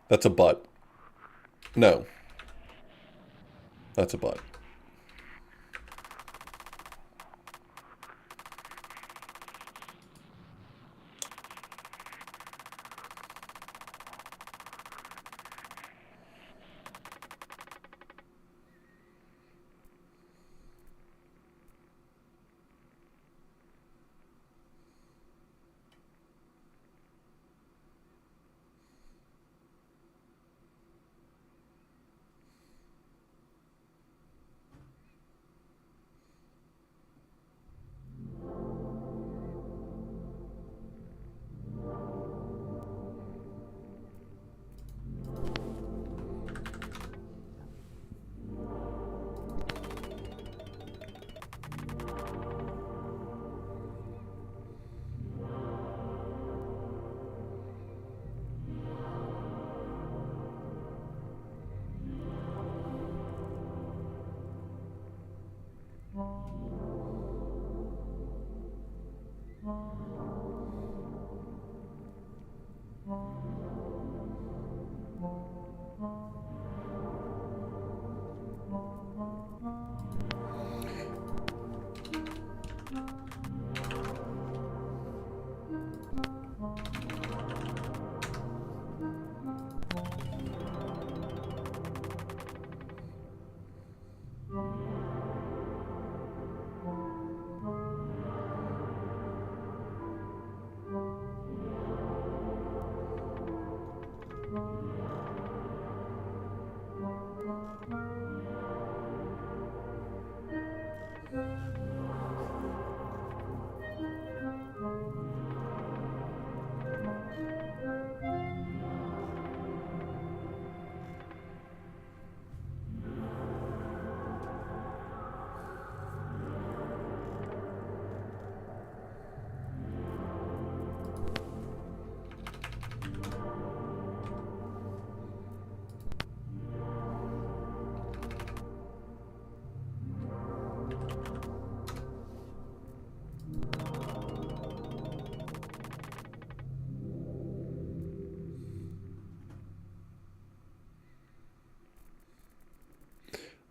That's a butt. No. That's a butt.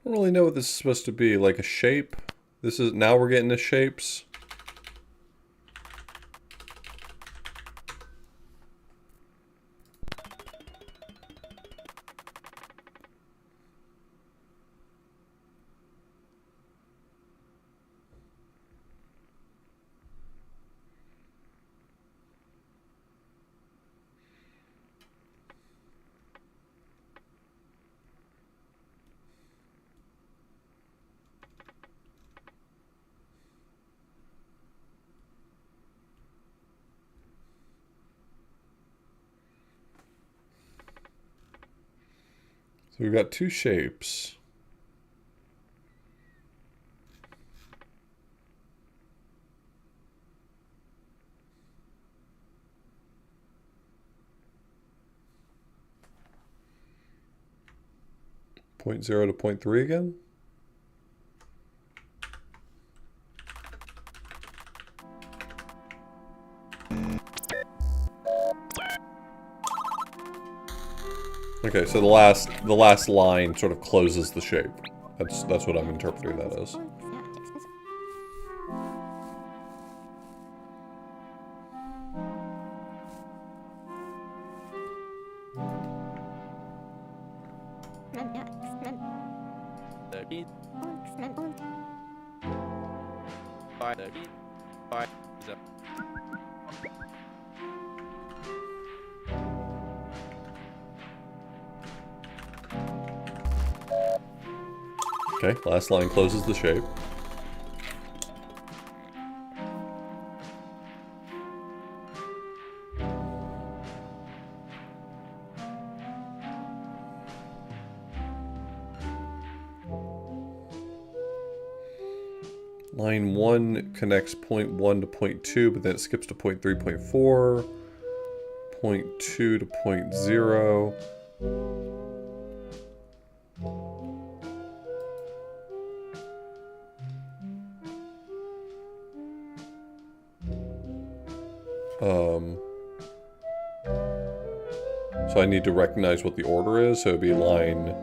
I don't really know what this is supposed to be. Like a shape? This is, now we're getting to shapes. So we've got two shapes. Point 0 to point 3 again. Okay, so the last line sort of closes the shape. That's what I'm interpreting that as. Okay, last line closes the shape. Line 1 connects point 1 to point 2, but then it skips to point 3, point 4, point 2 to point 0. So I need to recognize what the order is. So it'd be line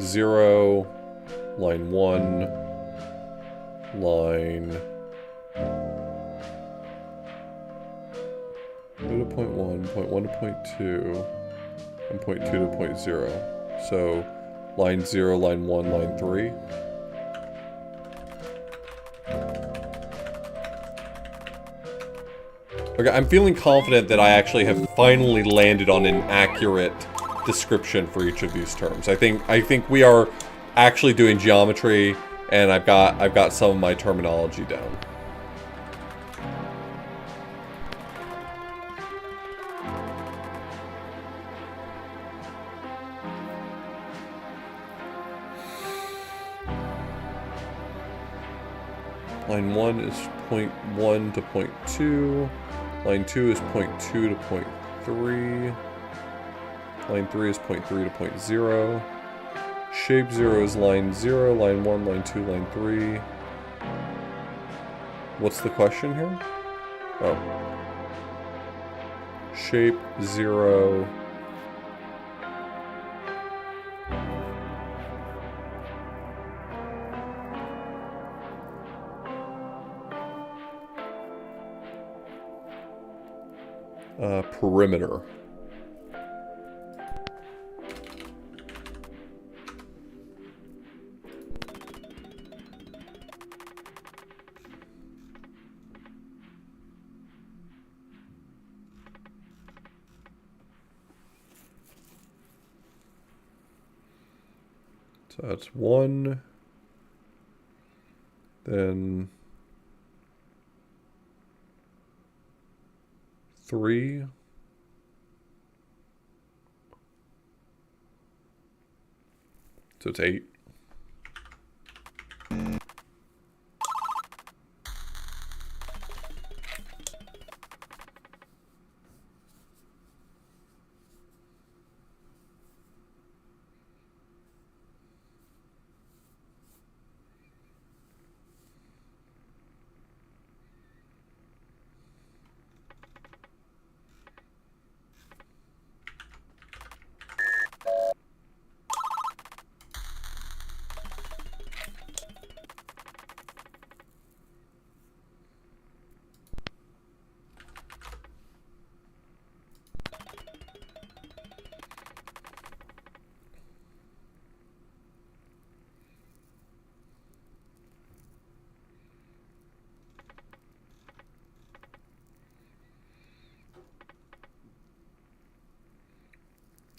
0, line 1, line 2 to point 1 to point 2, and point 2 to point 0. So line 0, line 1, line 3. Okay, I'm feeling confident that I actually have finally landed on an accurate description for each of these terms. I think we are actually doing geometry, and I've got some of my terminology down. Line 1 is point 1 to point 2. Line 2 is point 2 to point 3. Line 3 is point 3 to point 0. Shape 0 is line 0, line 1, line 2, line 3. What's the question here? Oh. Shape 0. Perimeter. So that's 1. Then 3. So it's 8.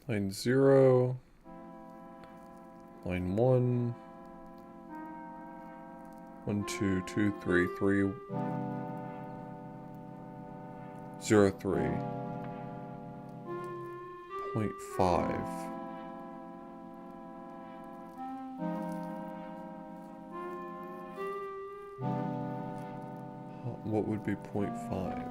Line 0, line 1, 1, 2, 2, 3, 3, 0, 3, point 5, what would be 0.5?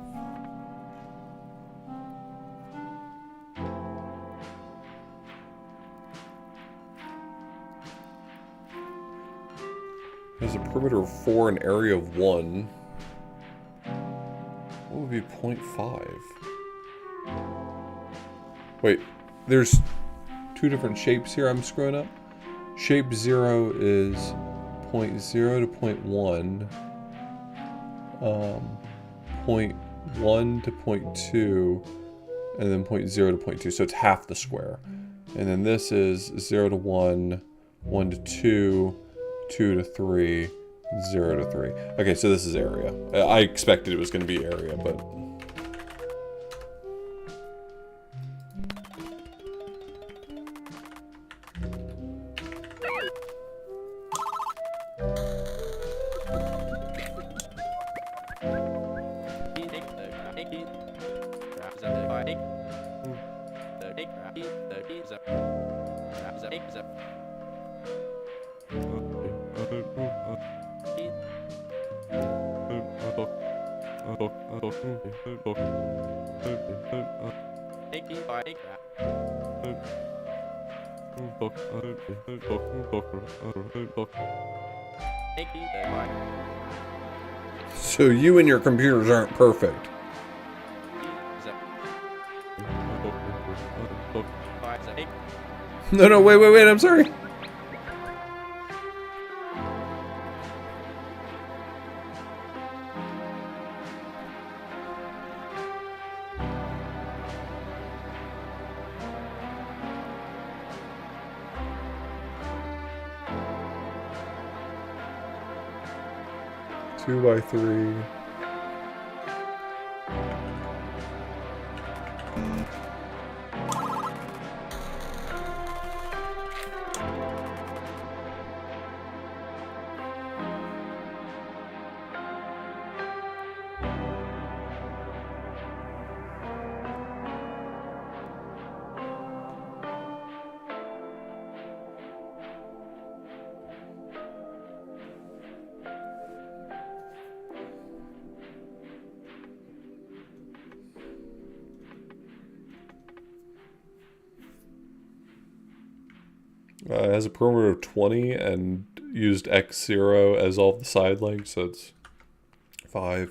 Has a perimeter of 4 and area of 1. What would be 0.5? Wait, there's 2 different shapes here I'm screwing up. Shape 0 is 0.0 to 0.1. 0.1 to 0.2. And then 0.0 to 0.2, so it's half the square. And then this is 0 to 1, 1 to 2, 2 to 3, 0 to 3. Okay, so this is area. I expected it was going to be area, but... So you and your computers aren't perfect. No, wait, I'm sorry. Two by 3. It has a perimeter of 20 and used X0 as all of the side legs, so it's 5.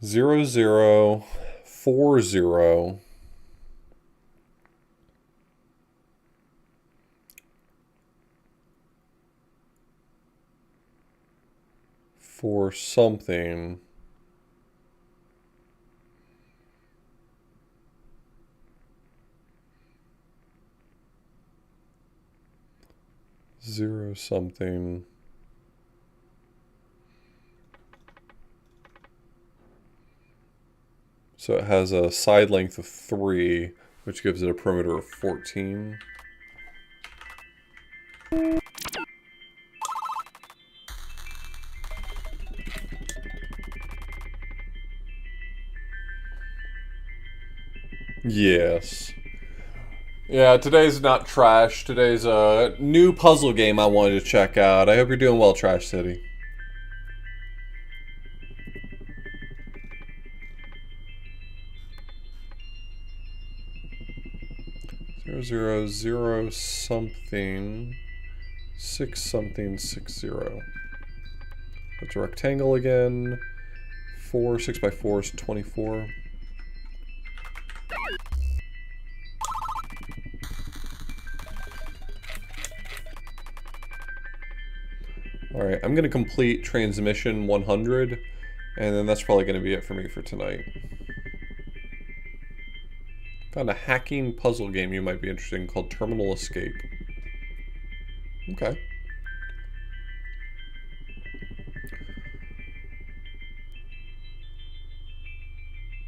Zero, 0, 4, 0. For something. Zero something. So it has a side length of 3, which gives it a perimeter of 14. Yes. Yeah, today's not trash. Today's a new puzzle game I wanted to check out. I hope you're doing well, Trash City. Zero, 0, something. 6 something, 6, 0. That's a rectangle again. 4, 6 by 4 is 24. Alright, I'm going to complete Transmission 100, and then that's probably going to be it for me for tonight. Found a hacking puzzle game you might be interested in called Terminal Escape. Okay.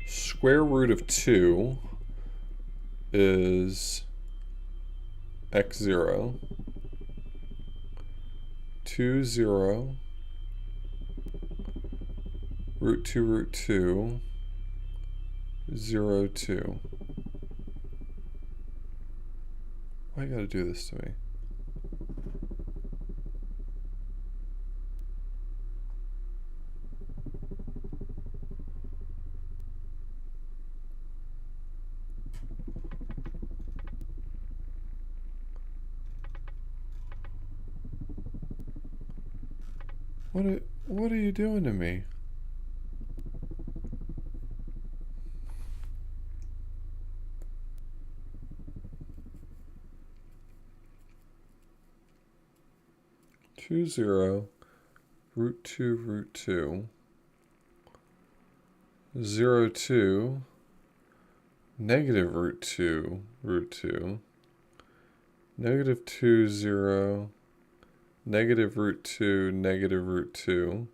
Square root of 2 is x0. 2, 0, root 2, 0, 2. Why you gotta do this to me? What are you doing to me? Two, 0, root 2, 0, 2, negative root 2, negative 2, 0, negative root 2, negative root 2,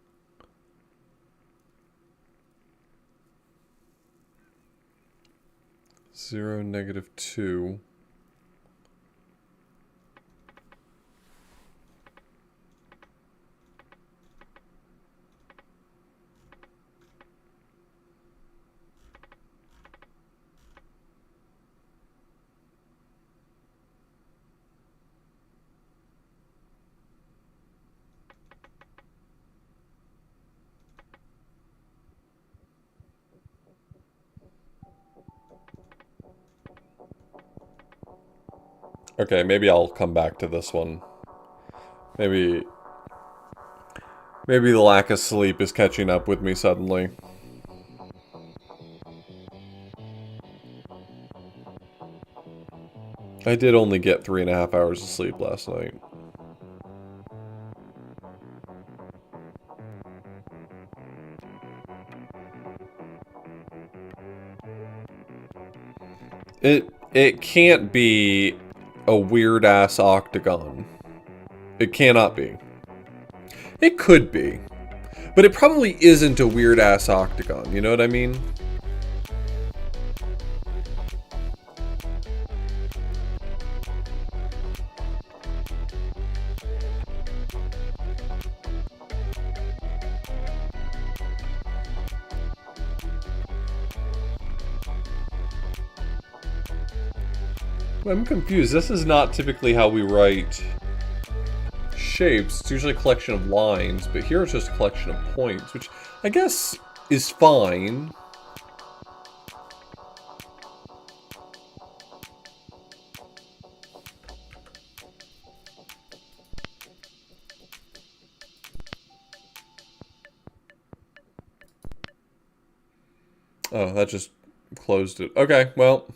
0, negative 2, Okay, maybe I'll come back to this one. Maybe the lack of sleep is catching up with me suddenly. I did only get 3.5 hours of sleep last night. It can't be a weird-ass octagon. It cannot be. It could be. But it probably isn't a weird-ass octagon, you know what I mean? I'm confused. This is not typically how we write shapes. It's usually a collection of lines, but here it's just a collection of points, which I guess is fine. Oh, that just closed it. Okay, well...